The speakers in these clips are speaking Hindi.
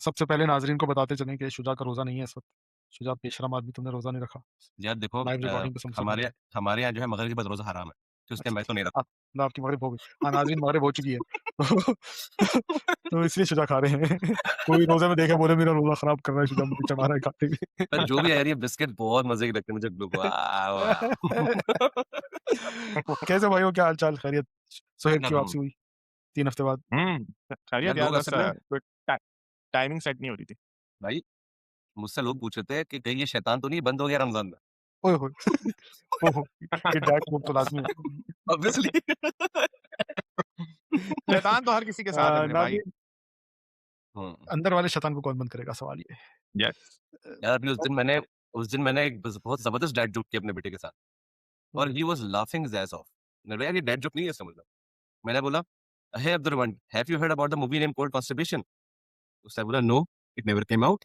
सबसे पहले नाज़रीन को बताते चलें कि शुजा का रोज़ा नहीं है इस वक़्त। शुजा बेशरम आदमी, तुमने रोज़ा नहीं रखा। यार देखो लाइव रिकॉर्डिंग पे सबसे हमारे पहले। हमारे यहाँ जो है मगरिब के बाद रोज़ा हराम है, तो इसलिए अच्छा, मैं तो नहीं हाँ, रखता। ना आपकी मगरिब हो गई। हाँ, नाज़रीन मगरिब हो चुकी है। तो इसलिए शुजा खा रहे हैं। कोई रोज़े में देखे बोले मेरा रोज़ा ख़राब कर रहा है शुजा, मुझे चढ़ा रहा है खाते पर हुए। जो भी है यार ये बिस्किट बहुत मज़े के लगते हैं मुझे वाह! वाह! कैसे भाइयों, क्या हाल-चाल, खैरियत? क्या सुहैब कर की रहा वापसी हूँ? हुई 3 हफ्ते बाद। खैरियत यार यार लोग बस असल में कोई टाइमिंग सेट नहीं हो रही थी। भाई मुझसे लोग पूछ रहे थे कि कहीं ये शैतान तो नहीं बंद हो गया रमज़ान में? ओए होए! ओहो! ये डार्क मोड तो लाज़मी है। ऑब्वियसली शैतान तो हर किसी के साथ है मेरे भाई। नाज़रीन, हुँ। अंदर वाले शैतान को कौन बंद करेगा, सवाल ये है। यस। यार अभी उस दिन मैंने एक बहुत ज़बरदस्त डैड जोक किया अपने बेटे के साथ और हुँ। He was laughing his ass off. मैंने बोला यार ये डैड जोक नहीं है इसका मतलब। मैंने बोला, "hey Abdurrahman, have you heard about the movie name called constipation?" उसने बोला, "no, it never came out."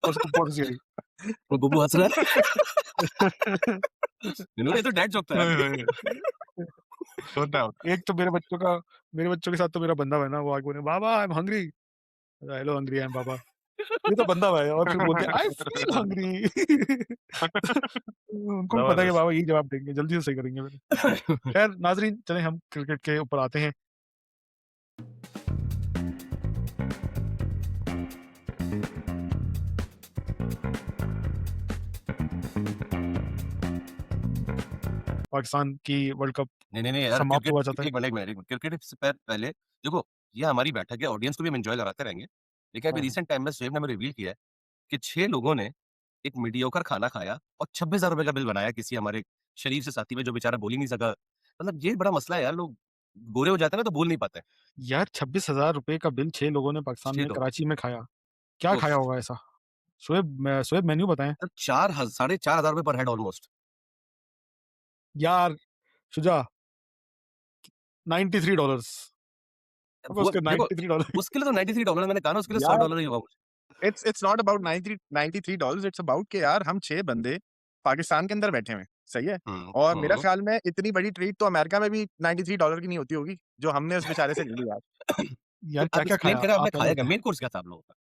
और उसको पहुँच गई। वो बुब्बू हँस रहा है। ये तो डैड जोक था यार ओए ये। होए! होता है। एक तो मेरे बच्चों के साथ तो मेरा बंधा हुआ है ना, वो आके बोले, "Baba I am hungry." Hello hungry I am Baba. ये तो बंधा हुआ है और फिर बोलते हैं, "आई फील हंग्री।" उनको भी पता है कि ज़बरदस्त। बाबा यही जवाब देंगे, जल्दी से सही करेंगे मेरे। खैर नाज़रीन, चलें हम क्रिकेट के ऊपर आते हैं। पाकिस्तान की वर्ल्ड कप नहीं, नहीं, नहीं यार समाप्त क्रिकेट हुआ जाता है। एक मिनट क्रिकेट से पहले देखो ये हमारी बैठक है, ऑडियंस को भी हम एन्जॉय कराते रहेंगे। लेकिन अभी हाँ, हाँ। रिसेंट टाइम में सुहेब ने हमें रिवील किया है कि 6 लोगों ने एक मीडियोकर खाना खाया और ₹26,000 का बिल बनाया किसी हमारे शरीफ से साथी में जो बेचारा बोल ही नहीं सका। मतलब ये बड़ा मसला है यार, लोग गोरे हो जाते हैं ना तो बोल नहीं पाते। यार ₹26,000 का बिल 6 लोगों ने पाकिस्तान 6 में लोगों कराची में खाया। क्या उफ़! खाया होगा ऐसा? शुएब मेन्यू बताएँ। तो 4 साढ़े 4,000 रुपए पर हेड ऑलमोस्ट। यार शुजा, $93। अब वो उसके देखो $93। उसके लिए तो $93 मैंने कहा ना उसके लिए यार $100 ही होगा मुझे। It's not about 93 $93 it's about कि यार हम 6 बंदे पाकिस्तान के अंदर बैठे हुए हैं, सही है? हुँ, और मेरा हुँ। ख़्याल में इतनी बड़ी ट्रीट तो अमेरिका में भी $93 की नहीं होती होगी, जो हमने उस बेचारे से ले ली यार। यार आप क्या-क्या एक्सप्लेन खाया? करें आप आपने पहले खाया क्या? बताएँ। मेन कोर्स क्या था आप लोगों का?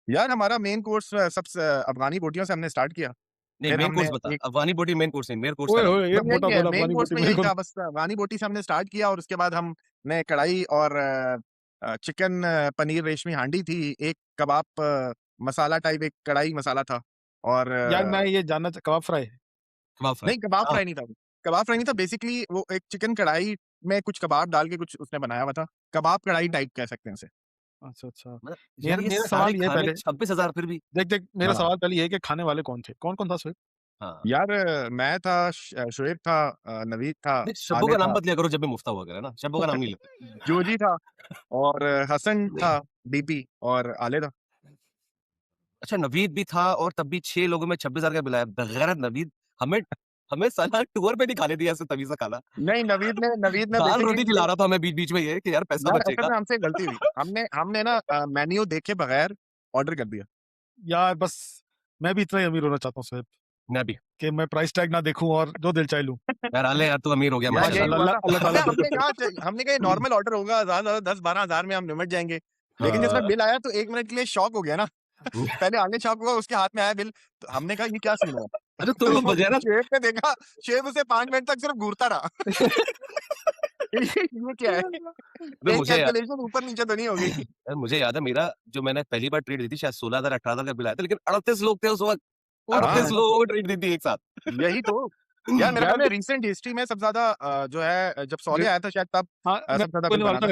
यार हमारा मेन कोर्स सबसे अफ़गानी बोटियों से हमने स्टार्ट किया। नहीं फिर मेन हमने कोर्स बता। एक अफ़गानी बोटी मेन कोर्स नहीं, मेन कोर्स का ओए नाम होए! बता। एक बस मोटा यही है, बोला मेन अफ़गानी कोर्स बोटी में मेरे यही को। था बस अफ़गानी बोटी से हमने स्टार्ट किया और उसके बाद हमने कढ़ाई और चिकन पनीर रेशमी हांडी थी, एक कबाब मसाला टाइप एक कढ़ाई मसाला था और यार मैं ये जानना च कबाब फ्राई? कबाब फ्राई। नहीं कबाब हाँ, फ्राई नहीं था वो। कबाब फ्राई नहीं था बेसिकली वो एक चिकन कढ़ाई में कुछ कबाब डाल के कुछ उसने बनाया हुआ था। कबाब कढ़ाई टाइप कह सकते हैं उसे। अच्छा, अच्छा। मतलब यार मेरा ये मेरा सारे सवाल ये है खाने पहले, 26,000 फिर भी देख मेरा हाँ। सवाल पहले ये है कि खाने वाले कौन थे? कौन-कौन था शुएब? हाँ। यार मैं था शुएब था नवीद था, नहीं शब्बों आले का नाम था, मत लिया करो जब भी मुफ्ता हुआ करे ना, शब्बों का नाम नहीं लेते। जोजी था और हसन था, डीपी और आले था। अच्छा नवीद भी था और तब भी 6 लोगों में 26,000 का बिल आया। बेगैरत नवीद हमें हमें साला टूर पे नहीं खाने दिया ऐसे तमीज़ से खाना। नहीं नवीद ने दाल-रोटी बेसिकली खिला रहा था हमें बीच-बीच में ये कि यार पैसा यार असल बचेगा। में हमसे एक गलती हुई। हमने हमने ना मेन्यू देखे बगैर ऑर्डर कर दिया। यार बस मैं भी इतना ही अमीर होना चाहता हूँ शुएब, मैं भी। कि मैं प्राइस टैग ना देखूँ और जो दिल चाहे लूँ। यार आले यार तू अमीर हो गया यार माशाल्लाह। यही माशाअल्लाह, हुआ अल्लाह ना। अल्लाह ताला हमने बरकत हमने कहा ये नॉर्मल ऑर्डर होगा ज़्यादा से ज़्यादा 10-12 हज़ार में हम निपट जाएँगे। लेकिन जिसमें हाँ। बिल आया तो 1 मिनट के लिए शॉक हो गया ना। पहले आगे शॉक हुआ उसके हाथ में आया बिल, तो हमने कहा ये क्या सीन हुआ? अरे तो तो बेगैरत शेफ ने देखा, शेफ उसे 5 मिनट तक सिर्फ घूरता रहा। ये क्या है? अबे कहीं मुझे यार कैलकुलेशन ऊपर-नीचे तो नहीं हो गई? यार मुझे याद है मेरा जो मैंने पहली बार ट्रीट दी थी शायद 16,000 18,000 का बिल आया था लेकिन 38 लोग थे उस वक़्त। ओके। 38 हाँ, लोगों को ट्रीट दी थी एक साथ। यही तो। यार मेरे ख्याल यार में रिसेंट हिस्ट्री में सबसे ज़्यादा जो है जब रि सौले आया था शायद तब हाँ, मैं सबसे ज़्यादा बिल बोलने वाला बना था, था।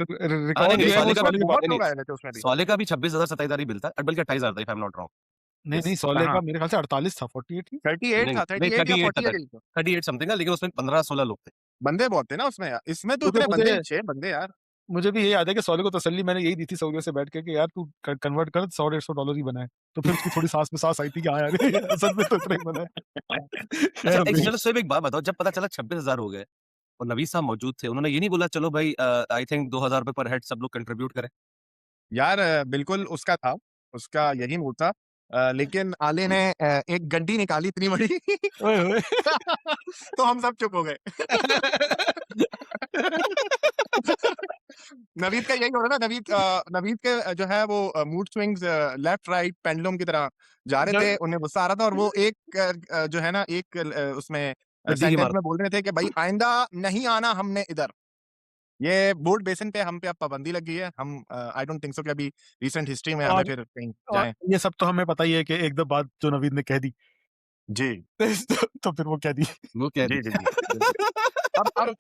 हाँ, नहीं, रिकॉर्ड नहीं, जो है वो सौले का भी सवाल के बाद। बहुत नहीं, नहीं, लोग आए थे उसमें भी। सौले का भी 26,000 27,000 ही बिल था बल्कि 28,000 था if I am not wrong. नहीं, नहीं, यस। सौले हाँ, का मेरे ख़्याल से 48 था, 48 नहीं? 38 नहीं, था, नहीं 38 या 38 था 48 था। 38 समथिंग था लेकिन उसमें 15-16 लोग थे। बंदे बहुत थे ना उसमें यार। इसमें तो क्योंकि इतने बंदे मुझे नहीं 6 बंदे यार। मुझे भी ये याद है कि सौले को तसल्ली मैंने यही दी थी सऊदियों से बैठ के कि यार तू कन्वर्ट कर, $100-150 ही बना है। तो फिर उसकी थोड़ी सांस में सांस आई थी कि हाँ यार, असल में तो इतना ही बना है। अच्छा खैर एक नहीं। चलो सिर्फ एक बात बताओ जब पता चला 26,000 हो गए और नवीद साहब मौजूद थे उन्होंने ये नहीं बोला चलो भाई आई थिंक 2,000 रुपए पर हेड सब लोग कंट्रीब्यूट करें? यार बिल्कुल उसका था, उसका यही मूड था। लेकिन आले ने एक गड्डी निकाली इतनी बड़ी ओए होए। तो हम सब चुप हो गए। नवीद का यही हो रहा है ना, नवीद के जो है वो mood swings left right pendulum की तरह जा रहे थे, उन्हें गुस्सा आ रहा था और वो एक जो है ना एक उसमें गड्डी की सेंटेंस मार में बोल रहे थे कि भाई आइंदा नहीं आना हमने इधर। ये बोर्ड बेसिन पे हम पे अब पाबंदी लग गई है। हम आई डोंट थिंक सो कि अभी रिसेंट हिस्ट्री में हमें और फिर कहीं और जाएं। ये सब तो हमें पता ही है कि एक दो बात जो नवीद ने कह दी जी तो फिर वो कह दी। वो कह जी दी। जी जी बिल्कुल। अब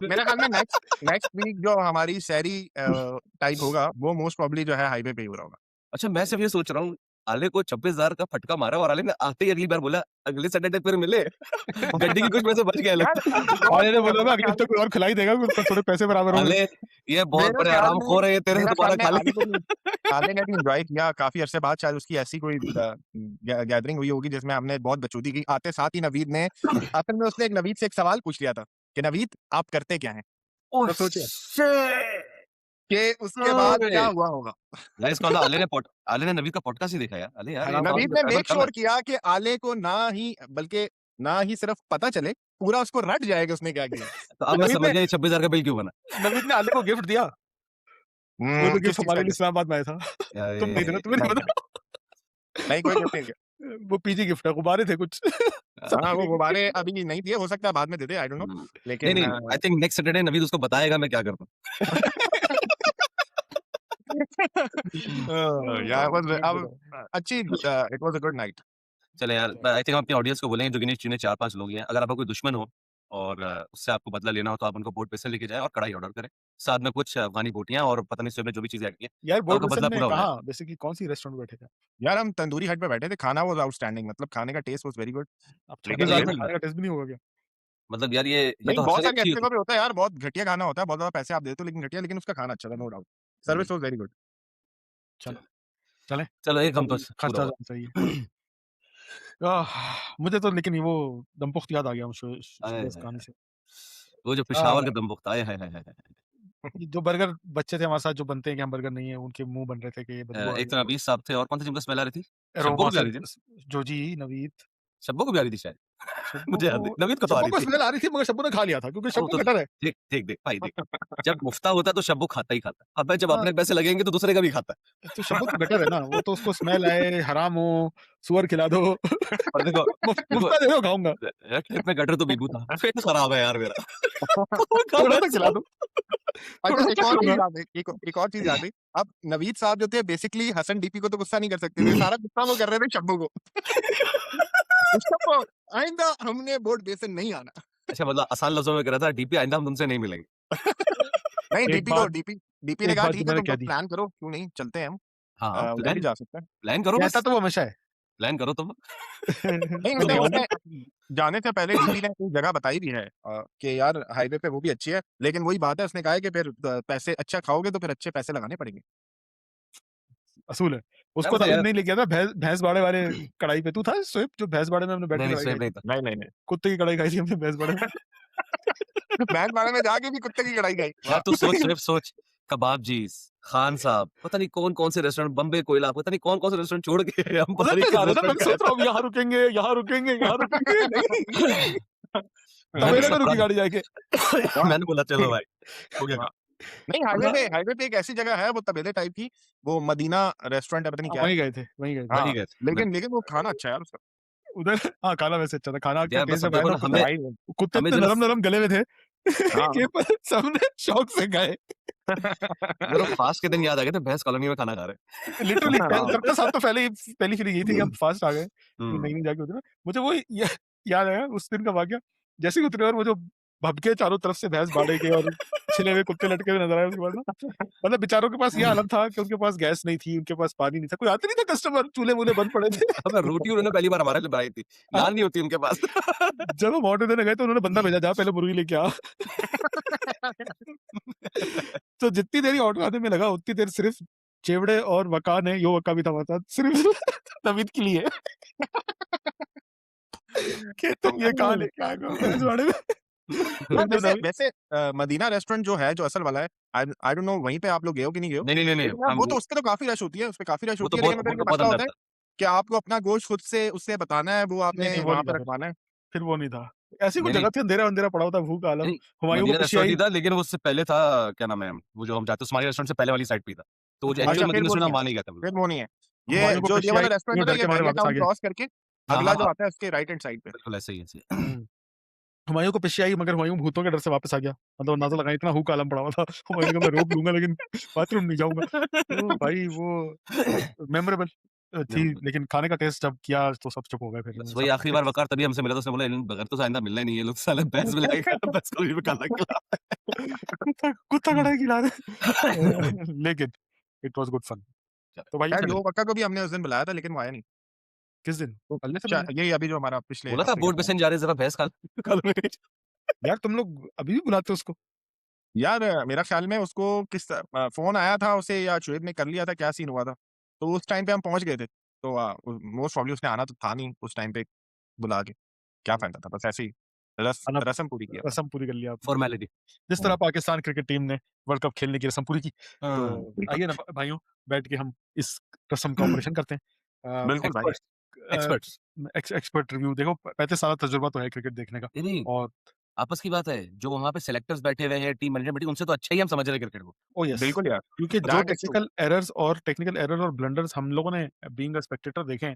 मेरे ख्याल में नेक्स्ट वीक जो हमारी सैरी टाइप होगा वो मोस्ट प्रोबेबली जो है हाईवे पे ही हो रहा होगा। अच्छा मैं सिर्फ ये सोच रहा हूँ आले को 26,000 का फटका मारा और आले ने आते ही अगली बार बोला अगले सैटरडे फिर मिले। गड्डी की कुछ में से बच गया यार लगता है। और ये बोला ना अगले हफ्ते कोई और खिलाई देगा उसको थोड़े पैसे बराबर होंगे। आले ये बहुत मेरे बड़े ख्याल आराम में खो रहे हैं तेरे से मेरा दोबारा ख्याल में खा ले। आले ने भी एंजॉय किया काफी अरसे बाद, शायद उसकी ऐसी कोई गैदरिंग हुई होगी जिसमें हमने बहुत बचूती की। आते साथ ही नवीद ने आखिर में उसने एक नवीद से एक सवाल पूछ लिया था कि नवीद आप करते क्या हैं? ओह तो सोचिए शिट! कि उसके बाद क्या ओए! हुआ होगा। गाइस कॉल आले ने नवीद का पॉडकास्ट ही देखा यार। अले यार ये हैरान बात नवीद में ने ट्रैवल मेक करना श्योर किया कि आले को ना ही सिर्फ पता चले, पूरा उसको रट जाएगा उसने क्या किया। है। तो अब मैं नवीद समझ ने गया ये 26,000 का बिल क्यों बना। नवीद ने आले को गिफ्ट दिया। वो तो किस गिफ्ट चीज हमारे का लिए गिफ्ट? इस्लामाबाद में आया था। तुम नहीं देना, तुम्हें नहीं नहीं पता। नहीं कोई गिफ्ट नहीं दिया। वो पीजी गिफ्ट है, गुब्बारे थे कुछ। हाँ वो गुब्बारे अभी नहीं दिए, हो सकता है बाद में दे दे, आई डोंट नो। नहीं लेकिन नहीं I think next Saturday Naveed उसको बताएगा मैं क्या करता हूँ। या अब अच्छी it was a good night. चले यार आई थिंक हम अपनी ऑडियंस को बोलेंगे जो गिने चुने 4-5 लोग ही हैं। अगर आपका कोई दुश्मन हो और उससे आपको बदला लेना हो तो आप उनको बोर्ड पैसे लेके जाएं और कढ़ाई ऑर्डर करें। साथ में कुछ अफगानी बोटियां और पता नहीं उसमें जो भी चीजें ऐड की हैं, यार तो बोर्ड आपका बेसन बदला में पूरा हो जाएगा। कहाँ बेसिकली कौन सी रेस्टोरेंट में बैठे थे? यार हम तंदूरी हट पे बैठे थे, खाना वाज आउटस्टैंडिंग, मतलब खाने का टेस्ट वाज वेरी गुड। अब लेकिन 26,000 ये में तो खाने का टेस्ट भी नहीं होगा क्या? मतलब यार ये नहीं तो हर बहुत जगह सारी अच्छी ऐसी होती जगह पे होता है यार, बहुत घटिया खाना होता है, बहुत ज्यादा पैसे आप देते हो लेकिन घटिया, लेकिन उसका खाना अच्छा था, नो डाउट। है। Service was very good. चलो चलें, चलो एक हम तो अभी पूरा खर्चा हुआ। जाना चाहिए। मुझे तो लेकिन वो दमपुख्त याद आ गया मुझे आए इस हाय कहानी हाय! से। वो जो आ, पेशावर का दम पुख्ता आए हाय हाय हाय हाय! ये जो बर्गर बच्चे थे हमारे साथ जो बनते हैं कि हम बर्गर नहीं है, उनके मुंह बन रहे थे कि ये बदबू आ एक रही तो है। नबीस साहब थे और कौन सी जिनको स्मेल आ रही थी? शब्बो एरोमा को भी आ से रही थी ना? जोजी, नवीद, शब्बो को भी आ रही थी शायद। शब्बू मुझे को याद नहीं। नवीद को तो आ शब्बू रही को थी। स्मेल आ रही थी मगर शब्बू ने खा लिया था क्योंकि वो शब्बू तो गटर है। देख देख देख भाई देख, जब मुफ्ता होता है तो शब्बू खाता ही खाता है। अबे जब हाँ, अपने पैसे लगेंगे तो दूसरे का भी खाता है। तो शब्बू तो गटर है ना, वो तो उसको स्मेल आए, हराम हो, सुअर खिला दो। और देखो देखो मुफ्ता दे दो खाऊंगा, ट्रिप में गटर तो बीबू था। पेट खराब है यार मेरा। थोड़ा सा खिला दो, अच्छा थोड़ा सा एक और चीज खाऊंगा। याद है, एक और चीज याद है। अब नवीद साहब जो थे बेसिकली हसन डीपी को तो गुस्सा नहीं कर सकते थे, सारा गुस्सा वो कर रहे थे शब्बू को। शब्बू आइंदा हमने बोर्ड बेसिन नहीं आना। अच्छा मतलब आसान लफ्जों में कह रहा था डीपी आइंदा हम तुमसे नहीं मिलेंगे। नहीं एक बात डीपी ने एक कहा बात जो ठीक है मैंने तुम कह लोग दी, प्लान करो, क्यों नहीं चलते हैं हम, हाँ, उधर भी जा सकते हैं। प्लान करो कहता बस। तो वो हमेशा है। प्लान करो तुम। नहीं तो उसने नहीं उसने होता। जाने से पहले डीपी ने एक जगह बताई भी है कि यार हाईवे पे वो भी अच्छी है, लेकिन वही बात है, उसने कहा है कि फिर पैसे अच्छा खाओगे तो फिर अच्छे पैसे लगाने पड़ेंगे। असूल है। मैं उसको मतलब नवीद यार नहीं ले गया था भैंस बाड़े वाले कढ़ाई पे। तू था स्विप जो भैंस बाड़े में हमने बैठ नहीं के नहीं कढ़ाई स्वेप खाई नहीं थी? था। नहीं नहीं नहीं कुत्ते की कढ़ाई खाई थी हमने भैंस बाड़े में। बैंड बाड़े में जाके भी कुत्ते की कढ़ाई खाई, यार वाह। तू सोच स्वेप सोच कबाब जीस खान साहब पता नहीं कौन कौन से रेस्टोरेंट बम्बे कोयला पता नहीं कौन कौन से रेस्टोरेंट छोड़ के हम मजा बाहरी नहीं आ रहा ना, मैं रेस्टोरेंट भी सोच रहा हूँ यहाँ रुकेंगे, यहाँ रुकेंगे, यहाँ रुकेंगे, नहीं। मैंने तबेले में रुकी 17 गाड़ी जाके। वाह मैंने बोला चलो भाई हो गया वाह। काम। नहीं हाईवे पे एक ऐसी जगह है वो तबेले टाइप की, वो मदीना रेस्टोरेंट है, पता नहीं क्या है। वहीं गए थे, वहीं गए थे। वहीं हाँ गए थे लेकिन वो खाना अच्छा है यार उसका। उधर हाँ, खाना वैसे अच्छा था। खाना का यार टेस्ट बस अब जब आया देखो ना, ना हमें भाई कुत्ते हमें इतने जो नरम नरम गले में थे हाँ कि पर सबने शौक से गए। मेरे फास्ट के दिन याद आ गए थे भैंस कॉलोनी में खाना खा रहे। लिटरली हाँ। सबका साथ तो पहली फीलिंग यही थी कि हम फास्ट आ गए, कि हम्म, नहीं जाके उतरे। मुझे वो याद आया उस दिन का वाकया। जैसे ही उतरे और वो जो भबके चारों तरफ से भैंस बाड़े के और छिले हुए कुत्ते लटके हुए नजर आए, उसके बाद ना मतलब बेचारों के पास ये हालत था कि उनके पास गैस नहीं थी, उनके पास पानी नहीं था, कोई आता नहीं था कस्टमर, चूल्हे वूल्हे बंद पड़े थे। हमें रोटी उन्होंने पहली बार हमारे लिए बनाई थी। हाँ, नान नहीं होती उनके पास। जब हम ऑर्डर देने गए तो उन्होंने बंदा भेजा, जा पहले मुर्गी लेके आ। तो जितनी देरी ऑर्डर आने में लगा उतनी देर सिर्फ चेवड़े और वका ने, यो वका भी था हमारे साथ, सिर्फ नवीद के लिए कि तुम ये कहाँ लेके आए हो भैंस बाड़े में। यार बिल्कुल वैसे नवीन। वैसे मदीना रेस्टोरेंट जो है, जो असल वाला है, आई डोंट नो वहीं पे आप लोग गए हो कि नहीं गए हो? नहीं, नहीं, नहीं, लेकिन यार हम वो तो उसपे तो काफ़ी रश होती है, उसपे काफ़ी रश वो होती तो है, बहुत लेकिन वो फिर तो ये बहुत मसला अंदर होता है था। कि आपको अपना गोश्त खुद से उससे बताना है, वो नहीं, आपने नहीं, वो वहाँ नहीं पे था फिर। रखवाना है। फिर वो नहीं था। ऐसी कोई नहीं, नहीं, जगह थी, अंधेरा-वंधेरा पड़ा हुआ था, भूख का आलम। नहीं, हुमायूँ को मदीना पीछे रेस्टोरेंट आई। ही था, लेकिन वो उससे पहले था, क्या नाम है, वो जो हम जाते हैं उस्मानिया रेस्टोरेंट से पहले वाली साइड पे ही था। तो वो जो हुमायूँ एक्चुअल अच्छा, फिर मदीना वो रेस्टोरेंट नहीं हम है, वहाँ नहीं गए थे फिर बिल्कुल। वो नहीं है। हुमायूँ को जो ये पीछे आई, वाला वो रेस्टोरेंट है ना, डर ये के मारे बहरिया वापस आ टाउन गया। क्रॉस करके हाँ, अगला हाँ, जो हाँ, आता है उसके राइट हैंड साइड पे। बिल्कुल ऐसे ही, ऐसे ही। हुँ। हुमायूँ को पीछे आई, मगर हुमायूँ भूतों के डर से वापस आ गया। मतलब अंदाज़ा लगाएँ, इतना हूँ का आलम पड़ा हुआ था। हुमायूँ ने कहा मैं रोक लूँगा, लेकिन बाथरूम नहीं जाऊँगा। तो भाई वो मेमोरेबल थी, नहीं, लेकिन खाने का टेस्ट जब किया तो सब चुप हो गए फिर, बस सब वही आखिरी बार वक़ार तभी हमसे मिला था, उसने बोला इन बगैर तो आइंदा मिलना ही नहीं है, ये लोग साले भैंस में लाके भैंस को भी खाना खिला कुत्ता कुत्ता खड़ा है खिला रहे। लेकिन इट वाज़ गुड फन। तो भाई खैर चलो, यो वक्का को भी हमने उस दिन बुलाया था, लेकिन वो आया नहीं। किस दिन? तो अगले से चा मिलने? यही अभी जो हमारा पिछले बोला था हफ्ते का बोर्ड पे था। से जा रहे ज़रा भैंस खा खा लो मेरी। यार तुम लोग अभी भी बुलाते हो उसको? यार मेरा ख्याल में उसको फ़ोन आया था उसे या शुएब ने कर लिया था, क्या सीन हुआ था? तो उस टाइम पे हम पहुँच गए थे। तो मोस्ट प्रोबब्ली उसने आना तो था नहीं उस टाइम पे बुला के। क्या फ़ायदा था? बस ऐसे ही अनब रस्म पूरी की हमने। रस्म पूरी कर लिया आपने। फॉर्मेलिटी। जिस तरह हुँ। पाकिस्तान क्रिकेट टीम ने वर्ल्ड कप खेलने की रस्म पूरी की, हाँ, तो बिल्कुल, आइए ना भाइयों, बैठ के हम इस रस्म का ऑपरेशन करते हैं। बिल्कुल भाई। एक्सपर्ट्स अ, एक्सपर्ट्स। एक्सपर्ट रिव्यू देखो, 35 साल का तजुर्बा तो है क्रिकेट देखने का। नहीं, नहीं, और आपस की बात है, जो वहाँ पे सेलेक्टर्स बैठे हुए हैं, टीम मैनेजमेंट मीटिंग, उनसे तो अच्छा ही हम समझ रहे हैं क्रिकेट को। ओह यस, बिल्कुल यार, क्योंकि जो that is true. Technical error और ब्लंडर्स हम लोगों ने बीइंग अ स्पेक्टेटर देखे हैं,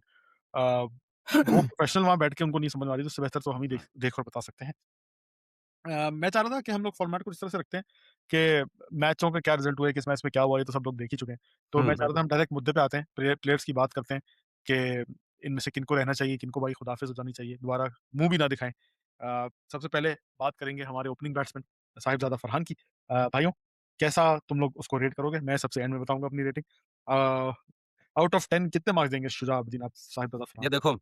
अ, वो प्रोफेशनल वहाँ बैठ के उनको नहीं समझ में आ रही, तो उससे बेहतर तो हम ही देख देख और बता सकते हैं। मैं चाह रहा था कि हम लोग फॉर्मेट को इस तरह से रखते हैं कि मैचों के क्या रिजल्ट हुए, किस मैच में क्या हुआ, ये तो सब लोग देख ही चुके हैं। तो मैं हुँ, चाह रहा था हम डायरेक्ट मुद्दे पे आते हैं, प्लेयर्स की बात करते हैं कि इनमें से किनको रहना चाहिए, किनको भाई खुदाफिज़ हो जानी चाहिए, दोबारा मुँह भी ना दिखाएँ। सबसे पहले बात करेंगे हमारे ओपनिंग बैट्समैन साहिबज़ादा फरहान की। भाइयों, कैसा तुम लोग उसको रेट करोगे? मैं सबसे एंड में बताऊँगा अपनी रेटिंग। अ, आउट ऑफ 10 कितने मार्क्स देंगे शुजाउद्दीन आप साहिबज़ादा फरहान ये को? देखो,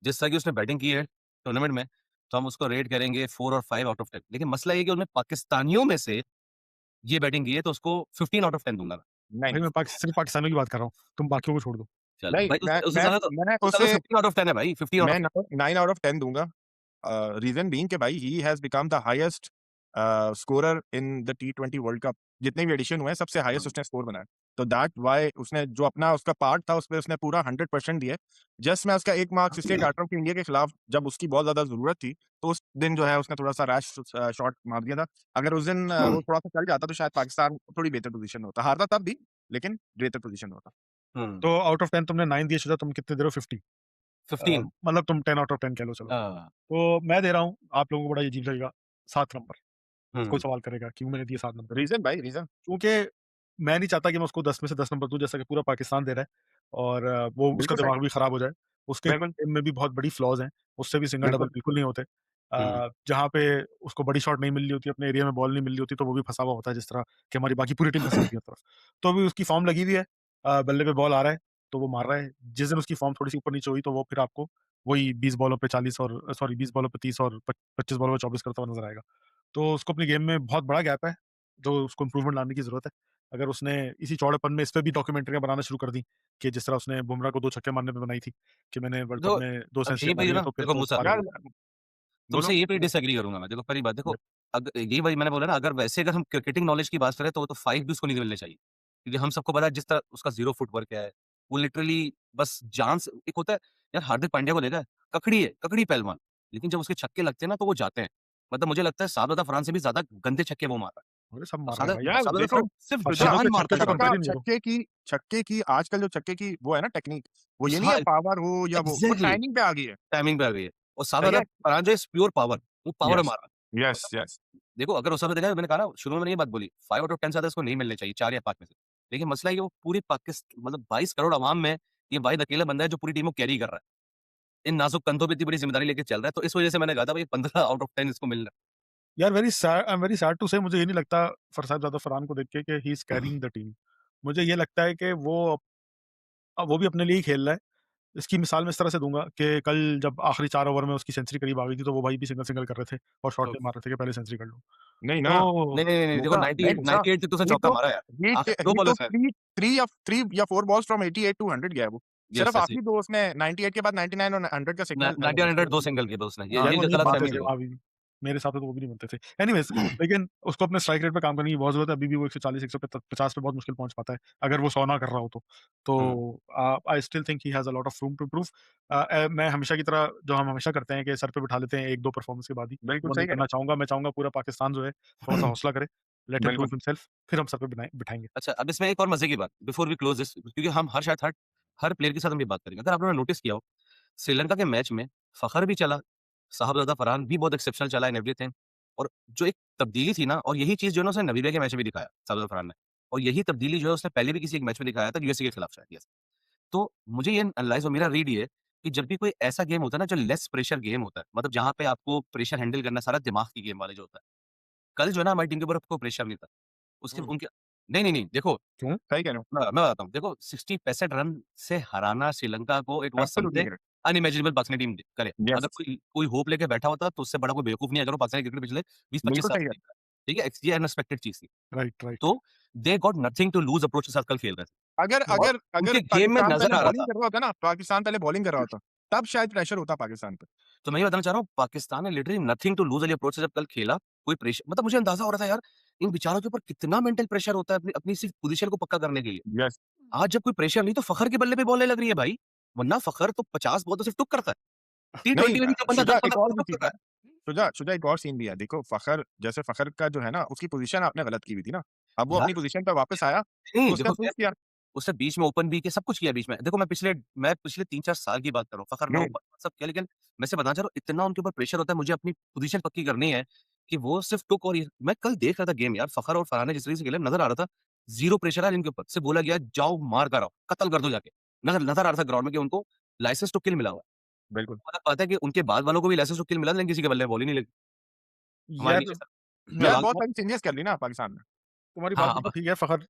जिस तरह की उसने बैटिंग की है टूर्नामेंट में, तो हम उसको रेट करेंगे 4 और 5 आउट ऑफ 10। लेकिन मसला ये है कि उन्होंने पाकिस्तानियों में से ये बैटिंग की है, तो उसको 15 आउट ऑफ 10 दूँगा मैं। नहीं, भाई मैं सिर्फ़ पाकिस्तानियों की बात कर रहा हूँ, तुम बाकियों को छोड़ दो। चलो, नहीं, भाई उससे ज़्यादा तो मैं उससे ज़्यादा उसे 15 आउट ऑफ 10 है भाई, 15 आउट ऑफ मैं 9 आउट ऑफ 10 दूँगा। रीज़न बीइंग कि भाई he has become the highest scorer in the T20 world cup. जितने भी एडिशन हुए हैं, सबसे हाईएस्ट 10। उसने स्कोर बनाया। तो दैट व्हाई उसने जो अपना उसका पार्ट था, उसपे उसने पूरा 100% दिया है। जस्ट मैं उसका 1 मार्क्स इसलिए काट रहा हूँ कि इंडिया के खिलाफ जब उसकी बहुत ज़्यादा ज़रूरत थी, तो उस दिन जो है उसने थोड़ा-सा रैश शॉट मार दिया था। अगर उस दिन वो थोड़ा-सा चल जाता तो शायद पाकिस्तान थोड़ी बेहतर पोज़ीशन में होता। हारता तब भी, लेकिन बेहतर पोज़ीशन में होता। हुँ, तो आउट ऑफ 10 तुमने 9 दिए शुजा, तुम कितने दे रहे हो? 50? 15। मतलब तुम 10 आउट ऑफ 10 कह लो चलो। हाँ, तो मैं दे रहा हूँ, आप लोगों को बड़ा अजीब लगेगा, 7 नंबर। कोई हुँ। सवाल करेगा क्यों मैंने दिए 7 नंबर? रीज़न भाई रीज़न? क्योंकि मैं नहीं चाहता कि मैं उसको 10 में से 10 नंबर दूँ, जैसा कि पूरा पाकिस्तान दे रहा है, और वो उसका बिल्कुल सही, दिमाग भी खराब हो जाए। उसके बिल्कुल। गेम में भी बहुत बड़ी फ्लॉज़ हैं, उससे भी सिंगल डबल बिल्कुल। बिल्कुल नहीं होते। हुँ, जहाँ पे उसको बड़ी शॉट नहीं मिल रही होती, अपने एरिया में बॉल नहीं मिल रही होती, तो वो भी फँसा हुआ होता है, जिस तरह कि हमारी बाकी पूरी टीम फँसी होती है हर तरफ। तो अभी उसकी फ़ॉर्म लगी हुई है, बल्ले पे बॉल आ रहा है, तो वो मार रहा है। जिस दिन उसकी फ़ॉर्म थोड़ी-सी ऊपर-नीचे हुई, तो वो फिर आपको वही 20 बॉलों पे 40 और सॉरी 20 बॉलों पे 30 और 25 बॉलों पे 24 करता हुआ नज़र आएगा। तो उसको अपनी गेम में बहुत बड़ा गैप है, जो उसको इम्प्रूवमेंट लाने की ज़रूरत है। अगर उसने इसी चौड़ेपन में इस पे भी डॉक्यूमेंट्रियाँ बनाना शुरू कर दी, कि जिस तरह उसने बुमराह को 2 छक्के मारने पे बनाई थी, कि मैंने वर्ल्ड कप देखो में 2 अब यहीं सेंचुरियाँ पे मारी जो है, ना तो फिर देखो तो मूसा, पागल यार हो गया। बोलो। तुमसे ये पे डिसएग्री करूँगा मैं। देखो पहली बात देखो, यही वही मैंने बोला ना, अगर वैसे अगर हम क्रिकेटिंग नॉलेज की बात करें तो वो तो 5 भी उसको नहीं मिलने चाहिए। क्योंकि हम सबको पता है जिस तरह उसका ज़ीरो फुटवर्क है, वो लिटरली बस जान से एक होता है यार हार्दिक पांड्या को देखा है, ककड़ी है, ककड़ी पहलवान। लेकिन जब उसके छक्के लगते हैं ना तो वो जाते हैं। मतलब मुझे लगता है शाहज़ादा फरहान से भी ज़्यादा गंदे छक्के वो मार रहा है। अरे सब और मार रहे हैं भाई। यार शाहज़ादा देखो, फरहान सिर्फ शुजा अफगानों जान के मारता छक्के है को छक्के कंपेयर पे। ही नहीं करो। छक्के की आजकल जो छक्के की वो है ना टेक्निक, वो ये नहीं हाँ, है पावर हो या वो एग्ज़ैक्टली टाइमिंग पे आ गई है। टाइमिंग पे आ गई है। और सही शाहज़ादा है? फरहान जो इज़ प्योर पावर, वो पावर में यस, मार रहा है। यस, मतलब यस। देखो अगर उस समय देखा मैंने कहा ना शुरू में मैंने ये बात बोली 5 आउट ऑफ 10 से ज़्यादा इसको नहीं मिलने चाहिए 4 या 5 में से। लेकिन मसला ये है कि वो पूरी मतलब 22 करोड़ अवाम में ये वाहिद अकेला बंदा है जो पूरी टीम को कैरी कर रहा है। इन नाज़ुक कंधों पे इतनी बड़ी ज़िम्मेदारी लेके चल रहा है, तो इस वज़ह से मैंने कहा था भाई 15 आउट ऑफ 10 इसको मिल रहा यार I am very sad to say, मुझे ये नहीं लगता साहिबज़ादा फरहान को देख के कि ही इज़ है। Carrying the team. मुझे ये लगता है कि वो भी अपने लिए ही खेल रहा है। इसकी मिसाल मैं इस तरह से दूँगा कि कल जब आखिरी 4 ओवर में उसकी सेंचुरी करीब आ गई थी, तो वो भाई भी सिंगल-सिंगल कर रहे थे और शॉट तो नहीं मार रहे थे कि पहले सेंचुरी कर लो। नहीं ना, तो नहीं, नहीं, नहीं, नहीं, देखो मूसा नहीं 98 मूसा 98 तक तो उसने ही चौका तो मारा यार। ही आखिरी 2 ही बॉल तो है शायद। 3 या 4 बॉल्स फ्रॉम 88 टू 100 गया है वो। यस, सिर्फ ऐसे ही। आखिरी 2 उसने 98 के बाद 99 और 100 का ना सिग्नल 90 और 100 2 सिंगल किए बस उसने। हाँ, यार यही वो जो अजीब गलत बात है फहमी है वो। अभी भी। मेरे हिसाब से तो वो भी नहीं बनते थे। एनीवेज़ लेकिन उसको अपने स्ट्राइक रेट पे काम करने की बहुत ज़रूरत है। अभी भी वो 140, 150 पे बहुत मुश्किल पहुँच पाता है, अगर वो 100 ना कर रहा हो तो। तो hmm, I still think he has a lot of room to improve. मैं हमेशा की तरह जो हम हमेशा करते हैं कि सर पे बिठा लेते हैं 1-2 परफॉर्मेंस के बाद ही, बिल्कुल वो नहीं सही कह करना रहे चाहूँगा। मैं चाहूँगा पूरा पाकिस्तान जो है थोड़ा-सा हो। हौसला करे, लेट हिम प्रूव बिल्कुल। हिमसेल्फ, फिर हम सर पे बिठाएँगे। अच्छा अब इसमें एक और मज़े की बात बिफोर वी क्लोज़ दिस क्योंकि हम हर प्लेयर के साथ हम ये बात करेंगे। अगर आप लोगों ने नोटिस किया हो, श्रीलंका के मैच में फ़खर भी चला, साहबज़ादा फरहान भी बहुत एक्सेप्शनल चला इन एवरीथिंग और जो एक तब्दीली थी ना और यही चीज़ जो है ना उसने नामीबिया के मैच में भी दिखाया, साहबज़ादा फरहान ने और यही तब्दीली जो है उसने पहले भी किसी एक मैच में दिखाया था यूएसए के खिलाफ शायद, यस। तो मुझे ये एनालाइज़ और मेरा रीड ये है कि जब भी कोई ऐसा गेम होता है ना जो लेस प्रेशर गेम होता है, मतलब जहाँ पे आपको प्रेशर हैंडल करना सारा दिमाग की गेम वाले जो होता है। कल जो है ना हमारी टीम के ऊपर आपको प्रेशर नहीं था। उसके हुँ, उनके नहीं, नहीं, नहीं, देखो क्यों? सही कह रहे हो। मैं बताता हूँ। देखो 60-65 रन से हराना श्रीलंका को it was absolutely something correct. Unimaginable Pakistani team करे। अगर यस, कोई कोई होप लेके बैठा होता तो उससे बड़ा कोई बेवकूफ नहीं है अगर वो पाकिस्तानी क्रिकेट पिछले 20-25 बिल्कुल साल सही से कह देख रहा है। ठीक है? ये अनएक्सपेक्टेड चीज़ थी। Right, right. तो they got nothing to lose approach के साथ कल खेल रहे थे अगर हुँ, और अगर अगर उनके गेम में पाकिस्तान नज़र पहले आ रहा बॉलिंग था। कर रहा होता ना, पाकिस्तान पहले बॉलिंग कर रहा होता, तब शायद प्रेशर होता पाकिस्तान पे। तो मैं ये बताना चाह रहा हूँ पाकिस्तान ने लिटरली नथिंग टू लूज़ वाली अप्रोच से जब कल खेला, कोई प्रेशर मतलब मुझे अंदाज़ा हो रहा था यार, इन बेचारों के ऊपर कितना मेंटल प्रेशर होता है अपनी अपनी सिर्फ पोज़ीशन को पक्का करने के लिए। यस। आज जब कोई प्रेशर नहीं तो फ़खर के बल्ले पे बॉलें लग रही है भाई, वरना फ़खर तो 50 बॉल तो सिर्फ टुक करता है। नहीं टी20 में भी जो बंदा शुजा 10-15 एक और बॉल भी टुक चीज़ कर है। रहा है। शुजा एक और सीन भी है। देखो फ़खर का जो है ना, उसकी पोज़ीशन आपने गलत की हुई थी ना। अब वो अपनी यार पोज़ीशन पे वापस आया, तो नहीं उसने देखो प्रूव मैं किया। उसने बीच में ओपन भी किया, सब कुछ किया बीच में। देखो मैं पिछले 3-4 साल की बात कर रहा हूँ, फ़खर ने हुँ, ओपन सब किया लेकिन मैं सिर्फ बताना चाह रहा हूँ इतना उनके ऊपर प्रेशर होता है मुझे अपनी पोज़ीशन पक्की करनी है, कि वो सिर्फ टुक और ये मैं कल देख रहा था गेम यार फ़खर और फरहान ने जिस तरीके से खेले नज़र आ रहा था, ज़ीरो प्रेशर है इनके ऊपर। सिर्फ बोला गया जाओ मार कर आओ, कत्ल कर दो जाके। नज़र आ रहा था ग्राउंड में कि उनको लाइसेंस टू किल मिला हुआ है। बिल्कुल। मतलब बात है कि उनके बाद वालों को भी लाइसेंस टू किल मिला लेकिन किसी के बल्ले बॉल ही नहीं लगी। हमारे यार नीचे सर मैं यार लाल बहुत सारी चेंजेस कर ली ना पाकिस्तान ने। तुम्हारी बात हाँ, बिल्कुल अब ठीक है। फ़खर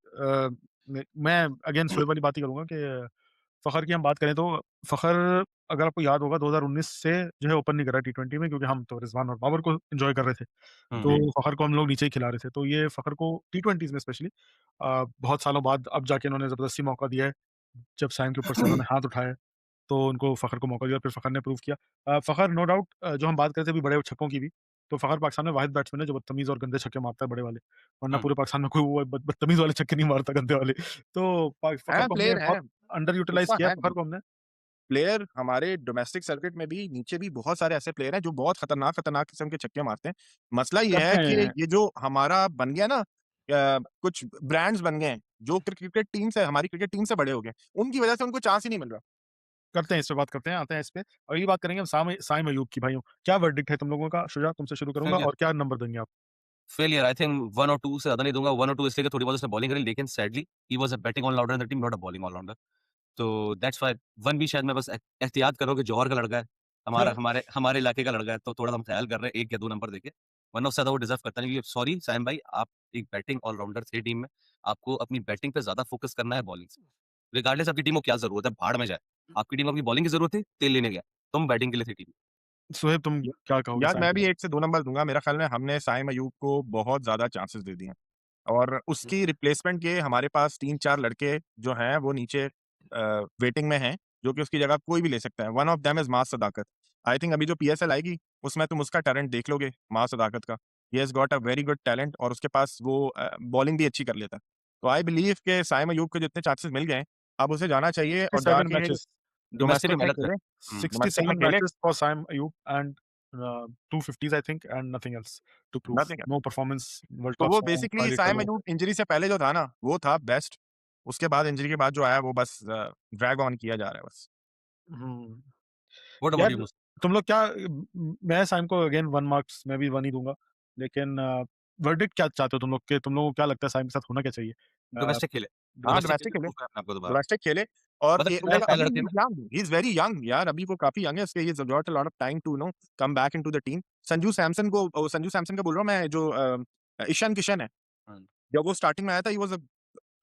मैं अगेन शोएब वाली बात ही करूँगा कि फ़खर की हम बात करें तो फ़खर अगर आपको याद होगा 2019 से जो है ओपन नहीं कर रहा है टी20 में, क्योंकि हम तो रिज़वान और बाबर को एन्जॉय कर रहे थे। हुँ, जी। तो फ़खर को हम लोग नीचे ही खिला रहे थे। तो ये फ़खर को टी20s में स्पेशली बहुत सालों बाद अब जाके इन्होंने ज़बरदस्ती मौका दिया है। जब साइम के ऊपर से उन्होंने हाथ उठाया, तो उनको फ़खर को मौका दिया, फिर फ़खर ने प्रूव किया। फ़खर नो डाउट जो हम बात कर रहे थे अभी बड़े छक्कों की भी, तो फ़खर पाकिस्तान में वाहिद बैट्समैन है जो बदतमीज़ और गंदे छक्के मारता है बड़े वाले। वरना हुँ। पूरे पाकिस्तान में कोई वो बदतमीज़ वाले छक्के नहीं मारता गंदे वाले। तो फ़खर हैं को हमने प्लेयर बहुत हैं, अंडर यूटिलाइज़ टुप्पा किया है है। फ़खर को हमने। प्लेयर हमारे डोमेस्टिक सर्किट में भी नीचे भी बहुत सारे ऐसे प्लेयर हैं जो बहुत खतरनाक किस्म के छक्के मारते हैं। मसला ये करते है कि हैं ये जो हमारा बन गया ना कुछ ब्रांड्स बन गए हैं, जो क्रिकेट टीम से हमारी क्रिकेट टीम से बड़े हो गए। उनकी वजह से उनको चांस ही नहीं मिल रहा। करते हैं, इस पे बात करते हैं, आते हैं इस पे। अगली बात करेंगे हम साइम अयूब की भाइयों। क्या वर्डिक्ट है तुम लोगों का? शुजा तुमसे शुरू करूँगा फेलियर और क्या नंबर देंगे आप? फेलियर आई थिंक 1 और 2 से ज़्यादा नहीं दूँगा। 1 और 2 इसलिए कि थोड़ी बहुत उसने बॉलिंग करी लेकिन sadly he was a batting all-rounder in the team not a bowling all-rounder. तो दैट्स व्हाई 1 भी शायद मैं बस एहतियात कर रहा हूँ कि जौहर का लड़का है। हमारे हमारे इलाके का लड़का है तो थोड़ा हम ख़्याल कर रहे हैं 1 या 2 नंबर देके। वरना उससे ज़्यादा वो डिज़र्व करता नहीं क्योंकि सॉरी साइम भाई आप एक बैटिंग ऑल-राउंडर थे टीम में। आपको अपनी बैटिंग पे ज़्यादा फ़ोकस करना है बॉलिंग से। रिगार्डलेस आपकी टीम को क्या ज़रूरत है, भाड़ में जाए। आपकी टीम को अपनी बॉलिंग की ज़रूरत थी, तेल लेने गया। तुम बैटिंग के लिए थे टीम। सुहेब तुम य क्या कहोगे यार साइम मैं के भी बारे 1 से 2 नंबर दूँगा। मेरा ख़्याल में हमने साइम अयूब को बहुत ज़्यादा चांसेस दे दिए हैं और में? उसकी रिप्लेसमेंट के हमारे पास 3-4 लड़के जो हैं वो नीचे वेटिंग में हैं, जो कि उसकी जगह कोई भी ले सकता है। One of them is mass Sadaqat. I think अभी जो पीएसएल आएगी, उसमें तुम उसका टैलेंट देख लोगे, मास सदाकत का। ही has got a very good talent और उसके पास वो बॉलिंग भी अच्छी कर लेता है। तो आई बिलीव कि साइम अयूब को जितने चांसेस मिल गए हैं, अब उसे जाना चाहिए और 67 जाके मैचेस डोमेस्टिक में डोमेस्टिक में मेहनत खेले, करे। हुँ। 67 में 67 खेले, matches for Sam Ayub and 250s I think and nothing else to prove. Nothing No performance World तो Cup वो song, बेसिकली highlight साइम चलो। अयूब इंजरी से पहले जो था ना, वो था बेस्ट। उसके बाद इंजरी के बाद जो आया वो बस ड्रैग ऑन किया जा रहा है बस। हुँ। व्हाट अबाउट यार यू मुस्ताक? तुम लोग क्या मैं साइम को अगेन 1 मार्क्स मैं भी 1 ही दूँगा। लेकिन वर्डिक्ट क्या चाहते हो तुम लोग के तुम लोगों को क्या लगता है साइम के साथ होना क्या चाहिए? डोमेस्टिक खेले। हाँ, डोमेस्टिक खेले डोमेस्टिक खेले, प्रूव करा अपने आप को दोबारा। डोमेस्टिक खेले और मतलब ये टीम लाइफ है अभी लड़के ही में। ही इज़ वेरी यंग यार, अभी वो काफ़ी यंग है, इसलिए he has got a lot of time to come back into the team. Sanju Samson का बोल रहा हूँ मैं जो ईशान किशन है, हाँ। जब वो स्टार्टिंग में आया था he was a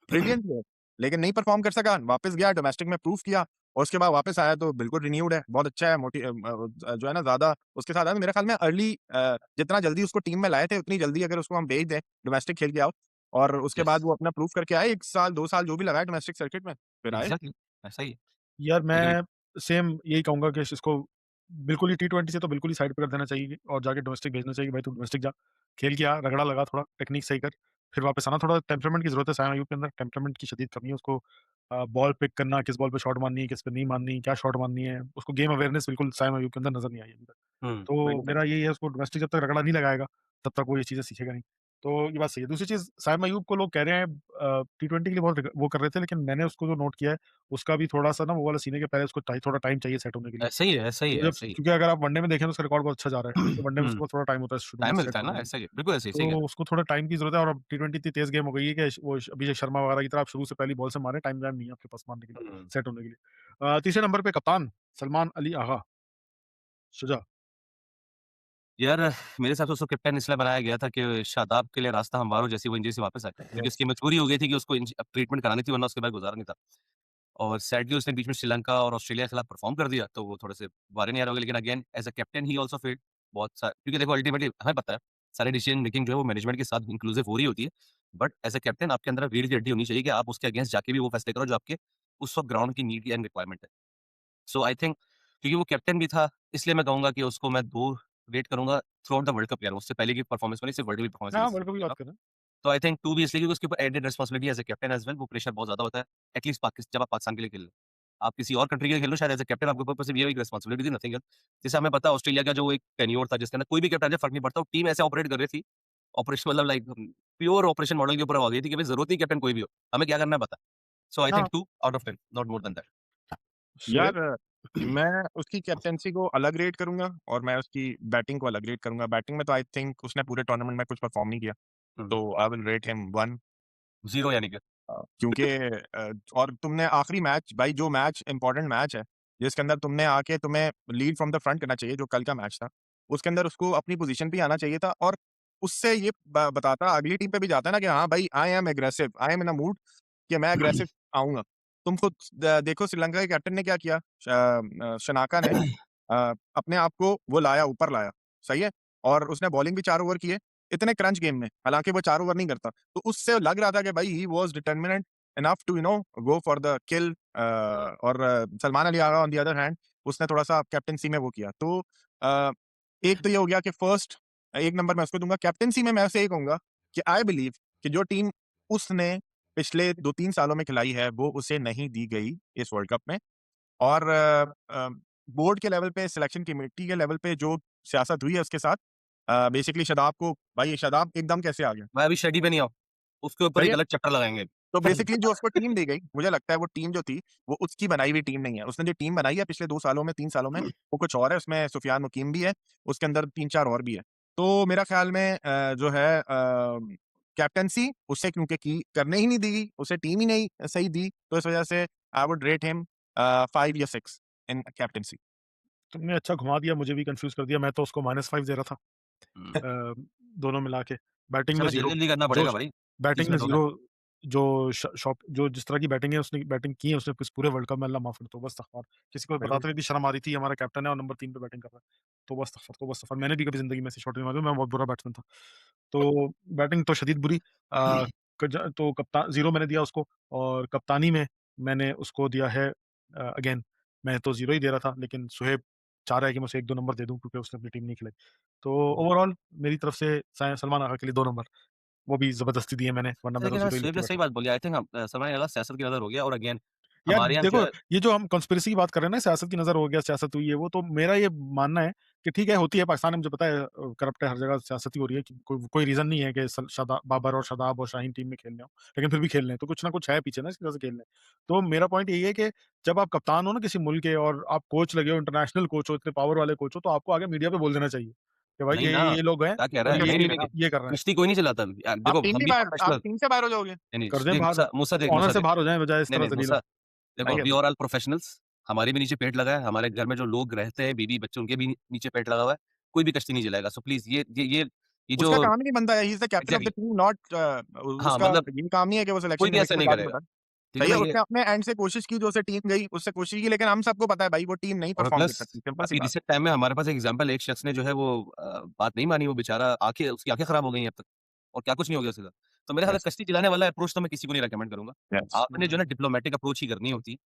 brilliant player, लेकिन नहीं परफ़ॉर्म कर सका, वापस गया डोमेस्टिक में प्रूव किया और उसके बाद वापस आया तो बिल्कुल रिन्यूड है, बहुत अच्छा है जो है ना ज़्यादा उसके साथ है तो मेरे ख़्याल में अर्ली जितना जल्दी उसको टीम में लाए थे, उतनी जल्दी अगर उसको हम भेज दें, डोमेस्टिक खेल के आओ और उसके यस, बाद वो अपना प्रूव करके आए 1 साल, 2 साल जो भी लगाए डोमेस्टिक सर्किट में, फिर आए। एग्ज़ैक्टली ऐसा ही है। यार एग्रीड। मैं सेम यही कहूँगा कि इसको बिल्कुल ही टी20 से तो बिल्कुल ही साइड पे कर देना चाहिए और जाके डोमेस्टिक भेजना चाहिए कि भाई तू डोमेस्टिक जा, खेल के आ, रगड़ा लगा थोड़ा, टेक्निक सही कर, फिर वापस आना। थोड़ा टेम्परामेंट की ज़रूरत है साइम अयूब के अंदर, टेम्परामेंट की शदीद कमी है उसको। बॉल पिक करना, किस बॉल पे शॉट मारनी है, किस पे नहीं मारनी, क्या शॉट मारनी है, उसको गेम अवेयरनेस बिल्कुल साइम अयूब के अंदर नज़र नहीं आई अभी तक। तो बिल्कुल। मेरा यही है, उसको डोमेस्टिक जब तक रगड़ा नहीं लगाएगा, तब तक वो ये चीज़ें सीखेगा नहीं। तो ये बात सही है। दूसरी चीज़, साइम अयूब को लोग कह रहे हैं टी20 के लिए बहुत वो कर रहे थे, लेकिन मैंने उसको जो नोट किया है, उसका भी थोड़ा-सा ना वो वाला सीन है कि पहले उसको थोड़ा टाइम चाहिए सेट होने के लिए। ऐसा ही है, ऐसा ही तो है, जब ऐसा ही है। क्योंकि अगर आप वनडे में देखें तो उसका रिकॉर्ड बहुत अच्छा जा रहा है, तो वनडे में हुँ, उसके पास थोड़ा टाइम होता है शुरू में टाइम सेट मिलता है होने ना, के लिए। ऐसा ही है। बिल्कुल ऐसे ही, सही कह रहे तो उसको थोड़ा टाइम की ज़रूरत है और अब टी20 इतनी तेज़ गेम हो गई है कि वो अभिषेक शर्मा वगैरह की तरह आप शुरू से पहली बॉल से मारें, टाइम वाइम नहीं है आपके पास मारने के लिए, हैं। सेट होने के लिए। तीसरे नंबर पे कप्तान सलमान अली आगा, शुजा। यार, मेरे हिसाब से उसको कैप्टन इसलिए बनाया गया था कि शादाब के लिए रास्ता हमवार हो, जैसे वो इंजरी से वापस आए। क्योंकि यस। उसकी मजबूरी हो गई थी कि उसको ट्रीटमेंट करानी थी, वरना उसके बाद गुज़ारा नहीं था। और सैडली उसने बीच में श्रीलंका और ऑस्ट्रेलिया के खिलाफ परफ़ॉर्म कर दिया, तो वो थोड़े से बाहर नहीं आ रहे होंगे। लेकिन again as a captain he also failed बहुत सा, क्योंकि देखो अल्टीमेटली हमें पता है, सारे डिसीजन मेकिंग जो है वो मैनेजमेंट के साथ इंक्लूसिव हो रही होती है। बट एज़ अ कैप्टन आपके अंदर रीढ़ की हड्डी होनी चाहिए कि आप उसके अगेंस्ट जाके भी वो फैसले करो जो आपके उस वक़्त ग्राउंड की नीड एंड रिक्वायरमेंट है। सो आई थिंक क्योंकि वो कैप्टन भी था, इसलिए मैं कहूँगा कि उसको मैं 2 रेट करूँगा through out the world cup यार, उससे पहले की परफॉर्मेंस में नहीं, सिर्फ वर्ल्ड कप की परफॉर्मेंस के हाँ, बेसिस पे वर्ल्ड कप की कह रहा बात हूँ। कर रहे हैं। तो आई थिंक 2 भी इसलिए क्योंकि उसके ऊपर added responsibility as a captain as well, वो प्रेशर बहुत ज़्यादा होता है। एटलीस्ट जब आप पाकिस्तान के लिए खेल रहे हो। आप किसी और कंट्री के लिए खेल रहे हो, शायद एज़ अ कैप्टन आपके ऊपर सिर्फ ये एक रिस्पांसिबिलिटी थी, नथिंग एल्स। जैसे हमें पता है ऑस्ट्रेलिया का जो एक टेन्योर था जिसके अंदर कोई भी कैप्टन आ जाए फ़र्क नहीं पड़ता, वो टीम ऐसे ऑपरेट कर रही थी। ऑपरेशन मतलब लाइक प्योर ऑपरेशन मॉडल के ऊपर आ गई थी कि भाई ज़रूरत नहीं कैप्टन कोई भी हो, हमें क्या करना है बता। सो आई हाँ, think 2 out of 10, not more than that. Shoaib? यार मैं उसकी कैप्टेंसी को अलग रेट करूँगा और मैं उसकी बैटिंग को अलग रेट करूँगा। बैटिंग में तो आई थिंक उसने पूरे टूर्नामेंट में कुछ परफ़ॉर्म नहीं किया। हुँ, तो आई विल रेट हिम 1। 0 यानी कि। क्योंकि और तुमने आखिरी मैच भाई जो मैच इम्पोर्टेंट मैच है, जिसके अंदर तुमने आके तुम्हें लीड फ्रॉम द फ्रंट करना चाहिए, जो कल का मैच था। उसके अंदर उसको अपनी पोज़ीशन पे ही आना चाहिए था और उससे ये ब बताता अगली टीम पे भी जाता है ना कि हाँ भाई I am aggressive, I am in a mood कि मैं एग्रेसिव आऊँगा। तुम खुद देखो श्रीलंका के कैप्टन ने क्या किया, शनाका ने अपने आप को वो लाया, ऊपर लाया, सही है? और उसने बॉलिंग भी 4 ओवर किए, इतने क्रंच गेम में, हालाँकि वो 4 ओवर नहीं करता। तो उससे लग रहा था कि भाई he was determinant enough to go for the kill. और Salman Ali Agha on the other hand उसने थोड़ा-सा कैप्टेंसी में वो किया। तो अ, एक तो ये हो गया कि फर्स्ट 1 नंबर मैं उसको दूँगा। कैप्टेंसी में मैं उसे ये कहूँगा कि आई बिलीव कि जो टीम उसने पिछले 2-3 सालों में खिलाई है, वो उसे नहीं दी गई इस वर्ल्ड कप में। और बोर्ड के लेवल पे, सिलेक्शन कमेटी के लेवल पे जो सियासत हुई है उसके साथ, बेसिकली शादाब को भाई ये शादाब एकदम कैसे आ गया? मैं अभी शेडी पे नहीं आऊँ, उसके ऊपर सही एक है? अलग चैप्टर लगाएँगे। तो बेसिकली जो उसको टीम दी गई, मुझे लगता है वो टीम जो थी, वो उसकी बनाई हुई टीम नहीं है। उसने जो टीम बनाई है पिछले 2 सालों में, 3 सालों में, वो कुछ और है। उसमें सुफियान मुकीम भी है, उसके अंदर 3-4 और भी है। तो मेरा ख़्याल में जो है कैप्टेंसी उसे क्योंकि की करने ही नहीं दी, उसे टीम ही नहीं सही दी, तो इस वज़ह से आई वुड रेट हिम 5 या 6 इन कैप्टेंसी। तुमने अच्छा घुमा दिया, मुझे भी कन्फ्यूज़ कर दिया, मैं तो उसको -5 दे रहा था। हुँ, अ, दोनों मिला के। बैटिंग ऐसे में में 0, जल्दी-जल्दी करना जो पड़ेगा भाई, 30 बैटिंग में मिनट हो गए। 0, जो श शॉप जो जिस तरह की बैटिंग है उसने बैटिंग की है उसने इस पूरे वर्ल्ड कप में, अल्लाह माफ़ करे, तौबा इस्तग़फ़ार। किसी को बिल्कुल। बताते हुए इतनी शर्म आ रही थी, हमारा कैप्टन है और नंबर 3 पे बैटिंग कर रहा है। तौबा इस्तग़फ़ार, तौबा इस्तग़फ़ार। मैंने भी कभी ज़िंदगी में ऐसी शॉट नहीं मारी, मैं बहुत बुरा बैट्समैन था। तो बैटिंग तो शदीद बुरी। अ, तो कप्ता 0 मैंने दिया उसको और कप्तानी में मैंने उसको दिया है अगेन मैं तो 0 ही दे रहा था, लेकिन सुहेब चाह रहा है कि मैं उसे 1-2 नंबर दे दूँ क्योंकि उसने अपनी टीम नहीं खिलाई। तो ओवरऑल मेरी तरफ से सलमान आगा के लिए 2 नंबर, वो भी ज़बरदस्ती दिए मैंने, वरना मैं तो लेकिन हाँ, 0 ही लिख सुहेब के ने सही बैठा। बात बोली। आई थिंक समय लगा सियासत की नज़र हो गया और अगेन यार हमारे यहाँ जो देखो, है ये जो हम कॉन्स्पिरेसी की बात कर रहे हैं ना, सियासत की नज़र हो गया, सियासत हुई है, वो तो मेरा ये मानना है कि ठीक है, होती है पाकिस्तान में, मुझे पता है करप्ट है, हर जगह सियासत ही हो रही है कि कोई रीज़न नहीं है कि सल शादा बाबर और शादाब और शाहीन टीम में खेल रहे हों, लेकिन फिर भी खेल रहे हैं, तो कुछ ना कुछ है पीछे ना इसकी वजह से खेल रहे हैं। तो मेरा पॉइंट यही है कि जब आप कप्तान हो ना किसी मुल्क के और आप कोच लगे हो, इंटरनेशनल कोच हो, इतने पावर वाले कोच हो, तो आपको आगे मीडिया पे बोल देना चाहिए कि भाई नहीं ना, ये लोग हैं क्या कह रहा और है? नहीं, नहीं, नहीं, नहीं, नहीं, नहीं, नहीं। ये कर रहे हैं। कश्ती कोई नहीं चलाता। यार आप देखो टीम हम भी भी बाहर आप प्रोफेशनल। टीम से बाहर हो जाओगे। नहीं, नहीं, कर दें देख बाहर, देख ऑनर से देख। बाहर हो जाएँ बजाए इस नहीं, तरह नहीं ज़लीला। देखो नहीं है। वी आर ऑल प्रोफेशनल्स, हमारे भी नीचे पेट लगा है, हमारे घर में जो लोग रहते हैं, बीवी-बच्चे उनके भी नीचे पेट लगा हुआ है, कोई भी कश्ती नहीं जलाएगा। सो प्लीज़ ये जो उसका काम ही नहीं बनता है, he is the captain of the exactly team not हाँ, उसका मतलब ये काम नहीं है कि वो कोई सिलेक्शन भी ऐसा कमेटी को नहीं जाके करेगा। बताए। ठीक है सही है, ना? ये उसने अपने एंड से कोशिश की, जो उसे टीम गई, उससे कोशिश की, लेकिन हम सबको पता है भाई वो टीम नहीं और परफ़ॉर्म कर प्लस सकती, सिंपल सी अभी बात रिसेंट टाइम में हमारे पास एक एग्ज़ाम्पल एक शख्स ने जो है वो बात नहीं मानी, वो बेचारा आँखें उसकी आँखें खराब हो गई हैं अब तक और क्या कुछ नहीं हो गया उसके साथ। तो मेरे है। ख्याल है यस, कश्ती जलाने वाला अप्रोच तो मैं किसी को नहीं रिकमेंड करूँगा। यस। आपने जो है ना डिप्लोमैटिक अप्रोच ही करनी होती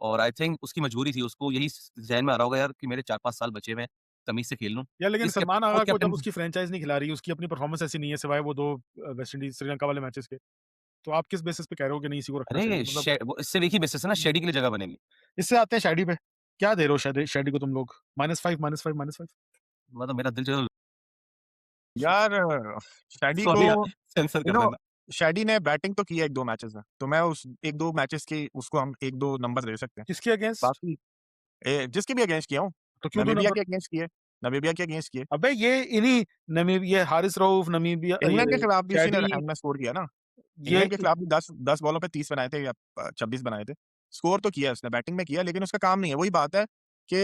और आई थिंक उसकी मजबूरी थी, उसको यही ज़हन में आ रहा होगा यार कि मेरे 4-5 साल बचे हुए हैं, तमीज़ से खेल लूँ। यार लेकिन इस सलमान खुद आगा को जब कैप्टन उसकी फ्रैंचाइज़ नहीं खिला रही, उसकी अपनी परफॉर्मेंस ऐसी नहीं है सिवाय वो 2 वेस्ट इंडीज़ श्रीलंका वाले मैचेस के। तो आप किस बेसिस पे कह रहे हो कि नहीं इसी को रखना चाहिए? अरे मतलब वो इससे एक ही बेसिस है ना, शेडी के लिए जगह बनेगी। इससे आते हैं शैडी पे। क्या दे रहे हो शैडी को तुम लोग? -5 -5 -5 मतलब मेरा दिल जो यार शैडी को सॉरी यार, सेंसर यू कर नो देना। शैडी ने बैटिंग तो की है 1-2 मैचेस में, तो मैं उस 1-2 मैचेस की उसको हम 1-2 नंबर दे सकते हैं। किसके अगेंस्ट? बाकी जिसके भी अगेंस्ट किया हूँ, तो क्यों 2 नामीबिया नंबर? के अगेंस्ट किए नामीबिया के अगेंस्ट किए। अबे ये इन्हीं ये हारिस रऊफ, नमीबिया इंग्लैंड के ये खिलाफ भी उसी ने शैडी एंड में स्कोर किया ना। ये इंग्लैंड के खिलाफ भी 10 बॉलों पे 30 बनाए थे या 26 बनाए थे। स्कोर तो किया उसने, बैटिंग में किया, लेकिन उसका काम नहीं है। वही बात है कि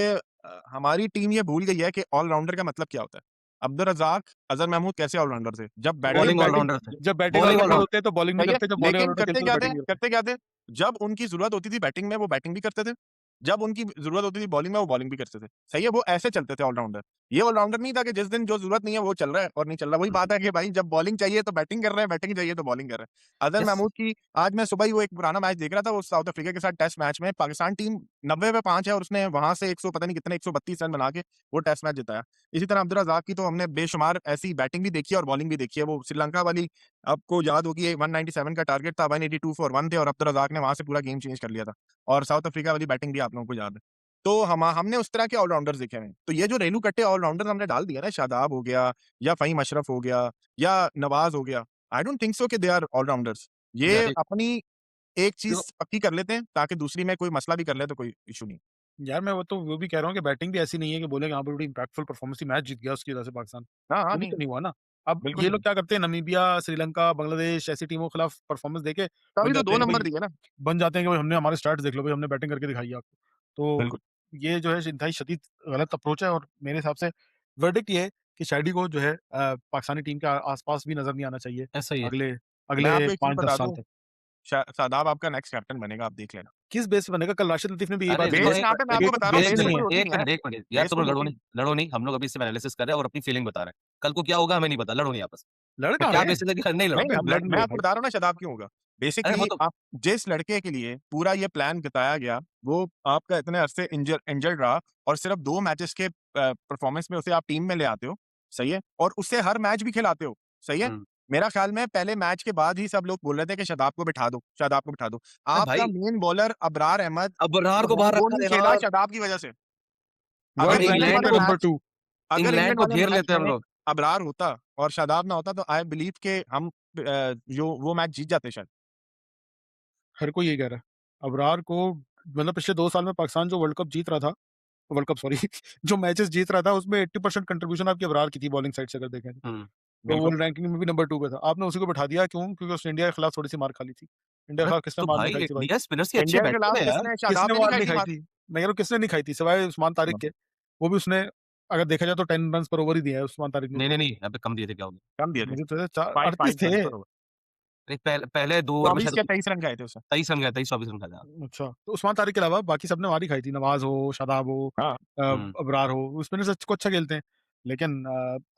हमारी टीम ये भूल गई है कि ऑल-राउंडर का मतलब क्या होता है। अब्दुल रज़ाक, अज़हर महमूद कैसे ऑल-राउंडर थे? जब वही बैटिंग बॉलिंग बैटिंग ऑलराउंडर थे, जब बैटिंग बॉलिंग ऑलराउंडर हाँ, ऑलराउंडर। होते हैं तो बॉलिंग नहीं सही है, करते, जब बॉलिंग लेकिन ऑलराउंडर खेलते हैं तो बैटिंग नहीं करते। करते क्या थे? जब उनकी ज़रूरत होती थी बैटिंग में, वो बैटिंग भी करते थे। जब उनकी ज़रूरत होती थी बॉलिंग में, वो बॉलिंग भी करते थे। सही है, वो ऐसे चलते थे ऑल-राउंडर। ये ऑल-राउंडर नहीं था कि जिस दिन जो ज़रूरत नहीं है वो चल रहा है और नहीं चल रहा। वही हुँ, बात है कि भाई जब बॉलिंग चाहिए तो बैटिंग कर रहे हैं, बैटिंग चाहिए तो बॉलिंग कर रहे हैं। अज़हर यस। महमूद की आज मैं सुबह ही वो एक पुराना मैच देख रहा था, वो साउथ अफ्रीका के साथ टेस्ट मैच में पाकिस्तान टीम 90 पे 5 है और उसने वहाँ से 100 पता नहीं कितने 132 रन बना के वो टेस्ट मैच जिताया। इसी तरह अब्दुल रज़ाक की तो हमने बेशुमार ऐसी बैटिंग भी देखी है और बॉलिंग भी देखी है। वो श्रीलंका वाली आपको याद होगी 197 का टारगेट था, 182 फॉर 1 थे और अब्दुल रज़ाक ने वहाँ से पूरा गेम चेंज कर लिया था। और साउथ अफ्रीका वाली बैटिंग भी आप लोगों को याद है। तो हमने उस तरह के ऑल-राउंडर्स देखे हैं। तो ये जो रेलू कट्टे ऑल-राउंडर्स हमने डाल दिए ना, शादाब हो गया या फ़हीम अशरफ हो गया या नवाज़ हो गया, आई डोंट थिंक सो कि दे आर ऑल-राउंडर्स। ये यार अपनी एक जो चीज़ पक्की कर लेते हैं ताकि दूसरी में कोई मसला भी कर ले तो कोई इश्यू नहीं। यार मैं वो भी कह रहा हूँ कि बैटिंग भी ऐसी नहीं है कि बोलेंगे हाँ, बड़ी इम्पैक्टफुल परफॉर्मेंस थी, मैच जीत गया उसकी वजह से पाकिस्तान। हाँ, हाँ, वो भी नहीं, तो नहीं हुआ ना। अब बिल्कुल ये नहीं। लोग क्या करते हैं नमीबिया, श्रीलंका, बांग्लादेश ऐसी टीमों के खिलाफ परफॉर्मेंस देके तभी बन तो जाते 2 हैं कि नंबर भाई दिए ना। बन जाते हैं कि भाई हमने हमारे स्टैट्स देख लो भाई हमने बैटिंग करके दिखाई है आपको। तो बिल्कुल। ये जो है इंतहाई शदीद गलत अप्रोच है और मेरे हिसाब से वर्डिक्ट ये है कि शैडी को जो है पाकिस्तानी टीम के आस-पास भी नज़र नहीं आना चाहिए ऐसा ही है। अगले मैं अगले आपको एक चीज़ 5-10 बता साल दूँ, तक। शादाब आपका नेक्स्ट कैप्टन बनेगा, आप देख लेना। किस बेस पे बनेगा? कल राशिद लतीफ़ ने भी यही अरे बात कही देखो है। बेस कहाँ पे मैं आपको एक बता रहा हूँ, बेस बेस नहीं तो है। कोई होती नहीं है ना। 1 मिनट यार बेस तुम कोई लोग होती नहीं। लड़ो नहीं, हम लोग अभी सिर्फ एनालिसिस कर रहे हैं और अपनी फीलिंग बता रहे हैं। कल को क्या होगा हमें नहीं पता, लड़ो नहीं आपस लड़ में। कहाँ क्या रहे हैं? बेसिस है कि नहीं लड़ो? नहीं, अबे अब लड़ मैं नहीं रहे आपको भाई। बता रहा हूँ ना शादाब क्यों होगा। अरे वो बेसिकली तो आप जिस लड़के के लिए पूरा ये प्लान बताया गया, वो आपका इतने अरसे इंजर्ड रहा और सिर्फ 2 मैचेस के परफॉर्मेंस में उसे आप टीम में ले आते हो, सही है? और उससे हर मैच भी खिलाते हो, सही है? हुँ। मेरा ख्याल में पहले मैच के बाद ही सब लोग बोल रहे थे कि शादाब को बिठा दो, शादाब को बिठा दो। अरे आपका भाई मेन बॉलर अबरार अहमद अबरार को जो है बाहर वो रखा नहीं है खेला यार। शादाब की वजह से। वर्ल्ड अगर रैंकिंग में नंबर 2 इंग्लैंड को घेर लेते हैं हम में लोग। अबरार होता और शादाब ना होता तो आई बिलीव कि हम जो वो मैच जीत जाते शायद। हर कोई यही कह रहा है। अबरार को मतलब पिछले 2 साल में पाकिस्तान जो वर्ल्ड कप जीत रहा था वर्ल्ड कप सॉरी जो मैचेस जीत रहा था उसमें 80% कंट्रीब्यूशन आपकी अबरार की थी बॉलिंग साइड से अगर देखें तो। हुँ। वो बिल्कुल। वर्ल्ड रैंकिंग में भी नंबर 2 पे था। आपने उसी को बिठा दिया क्यों? क्योंकि उसने इंडिया के खिलाफ थोड़ी-सी मार खा ली थी। इंडिया के अरे खिलाफ किसने तो मार नहीं भाई खाई थी भाई? इंडिया स्पिनर्स की अच्छी इंडिया के बैटिंग खिलाफ है यार। किसने शादाब किसने ने नहीं मार खाई नहीं थी खाई मार। थी? मैं कह रहा हूँ किसने नहीं खाई थी सिवाय उस्मान तारिक के। वो भी उसने अगर देखा जाए तो 10 रन्स पर ओवर ही दिए हैं उस्मान तारिक ने भी। नहीं, यहाँ पे कम दिए थे क्या हो गया? कम दिए थे। मुझे तो चा 5 5 38 थे। रन्स पर ओवर। अरे पहले 2 ओवर में 24 शायद या 23 रन गए थे उससे। 23 रन गया, 23-24 रन खाया था। अच्छा, तो उस्मान तारिक के अलावा बाकी सबने मार ही खाई थी। नवाज़ हो, शादाब हो हाँ। हुँ, अबरार हो, वो स्पिनर्स को अच्छा खेलते हैं। लेकिन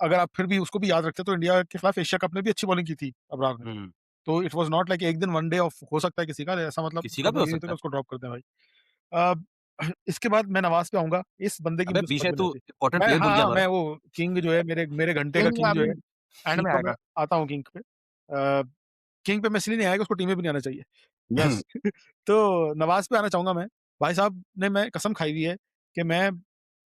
अगर आप फिर भी उसको भी याद रखते हैं तो इंडिया के खिलाफ एशिया कप में भी अच्छी बॉलिंग की थी अबरार ने। हुँ। तो इट वाज़ नॉट लाइक एक दिन वन डे ऑफ हो सकता है किसी का ऐसा मतलब किसी का भी हो ज़रूरी नहीं था सकता कि है। उसको ड्रॉप कर दें भाई। अ, इसके बाद मैं नवाज़ पे आऊँगा। इस बंदे की अबे मुझे बीच समझ में में नहीं तू आती। इम्पोर्टेंट मैं प्लेयर भूल हाँ, गया हाँ, हमारा। मैं वो किंग जो है मेरे घंटे का किंग किंग जो अभी है, एंड किंग में पे मैं आएगा। आता हूँ किंग पे। किंग पे मैं इसलिए नहीं आया कि उसको टीम में भी नहीं आना चाहिए। यस। तो नवाज़ पे आना चाहूँगा मैं। भाई साहब ने मैं कसम खाई हुई है कि मैं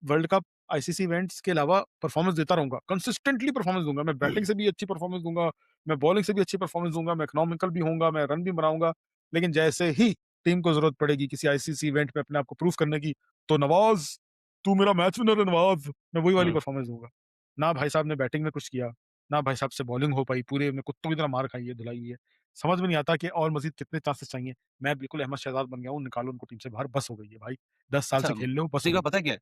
वर्ल्ड कप, आईसीसी इवेंट्स के अलावा परफॉर्मेंस देता रहूँगा। कंसिस्टेंटली परफॉर्मेंस दूँगा। मैं बैटिंग से भी अच्छी परफॉर्मेंस दूँगा, मैं बॉलिंग से भी अच्छी परफॉर्मेंस दूँगा, मैं इकोनॉमिकल भी होऊँगा, मैं रन भी बनाऊँगा। लेकिन जैसे ही टीम को ज़रूरत पड़ेगी किसी आईसीसी इवेंट पे अपने आप को प्रूव करने की, तो नवाज़, तू मेरा मैच विनर है नवाज़, मैं वही वाली हुँ। परफॉर्मेंस दूँगा। ना भाई साहब ने बैटिंग में कुछ किया, ना भाई साहब से बॉलिंग हो पाई, पूरे में कुत्तों की तरह मार खाई है, धुलाई है। समझ में नहीं आता कि और मज़ीद कितने चांसेस चाहिए। मैं बिल्कुल अहमद शहज़ाद बन गया हूँ, निकालो उनको टीम से बाहर, बस हो गई है भाई। 10 साल अच्छा से खेल रहे हो, बस उसी हो का गई। पता है क्या है?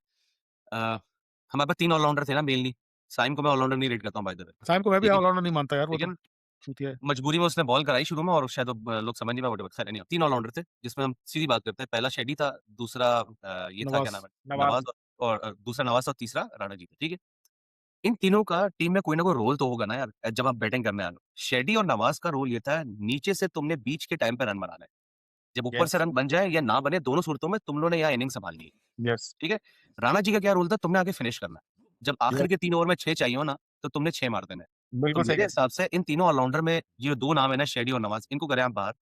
हमारे पास 3 ऑलराउंडर थे ना मेनली। साइम को मैं ऑलराउंडर नहीं रेट करता हूँ बाय द वे। साइम को मैं भी लेकिन ऑल-राउंडर नहीं मानता यार, वो तो लेकिन चूतिया है। मजबूरी में उसने बॉल कराई शुरू में और शायद लोग समझ नहीं पाए व्हाटएवर खैर एनीहाउ 3 ऑलराउंडर थे, जिसमें हम सीधी बात करते हैं। पहला शेडी था, दूसरा ये था क्या नवाज़ नाम है? नवाज़। नवाज़ और दूसरा नवाज़ और तीसरा राणा जी थे, ठीक है? इन तीनों का टीम में कोई ना कोई रोल तो होगा ना यार, जब आप बैटिंग करने आ रहे हो। शेडी और नवाज़ का रोल ये था नीचे से तुमने बीच के टाइम पे रन बनाना है। जब ऊपर से यस, रन बन जाए या ना बने, दोनों सूरतों में तुम लोगों ने यहाँ इनिंग संभालनी है, यस, ठीक है? राणा जी का क्या रोल था, तुमने आके फिनिश करना है। जब आखिर यस, के 3 ओवर में 6 चाहिए हो ना, तो तुमने 6 मार देने हैं। तो बिल्कुल सही मेरे कह हिसाब से इन तीनों ऑलराउंडर में ये 2 नाम है ना, शेडी और नवाज़, इनको करें आप बाहर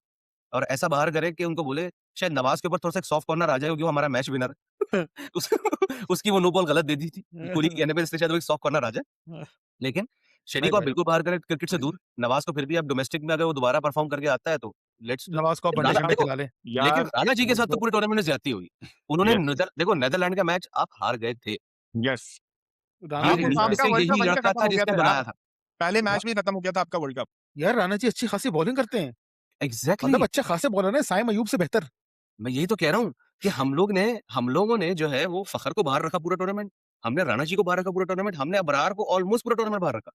और ऐसा बाहर करें कि उनको बोले शायद नवाज़ के ऊपर थोड़ा-सा एक सॉफ्ट कॉर्नर आ जाए क्योंकि वो हमारा मैच विनर है। उस उसकी वो नो बॉल गलत दे दी थी, कोहली के कहने पे, इसलिए शायद वो एक सॉफ्ट कॉर्नर आ जाए। लेकिन शेडी राइट, को आप राइट। बिल्कुल बाहर करें क्रिकेट से दूर, नवाज़ को फिर भी आप डोमेस्टिक में अगर वो दोबारा परफ़ॉर्म करके आता है तो लेट्स नवाज को आप राणा वनडे-शनडे देखो, खिला लें। लेकिन यार राणा जी के साथ तो वो पूरे टूर्नामेंट में ज़्यादती हुई। उन्होंने यस, देखो नीदरलैंड का मैच आप हार गए थे। यस। राणा आप जी नीचे आपका से वर्ल्ड कप यही वहीं पे लड़का खत्म था हो गया जिसने था यार। बनाया था। पहले रा मैच में ही खत्म हो गया था आपका वर्ल्ड कप। यार राणा जी अच्छी खासी बॉलिंग करते हैं। एग्ज़ैक्टली मतलब अच्छे खासे बॉलर हैं, साइम अयूब से बेहतर। मैं यही तो कह रहा हूँ कि हम लोगों ने जो है वो फ़खर को बाहर रखा पूरा टूर्नामेंट। हमने राणा जी को बाहर रखा पूरा टूर्नामेंट, हमने अबरार को ऑलमोस्ट पूरा टूर्नामेंट बाहर रखा।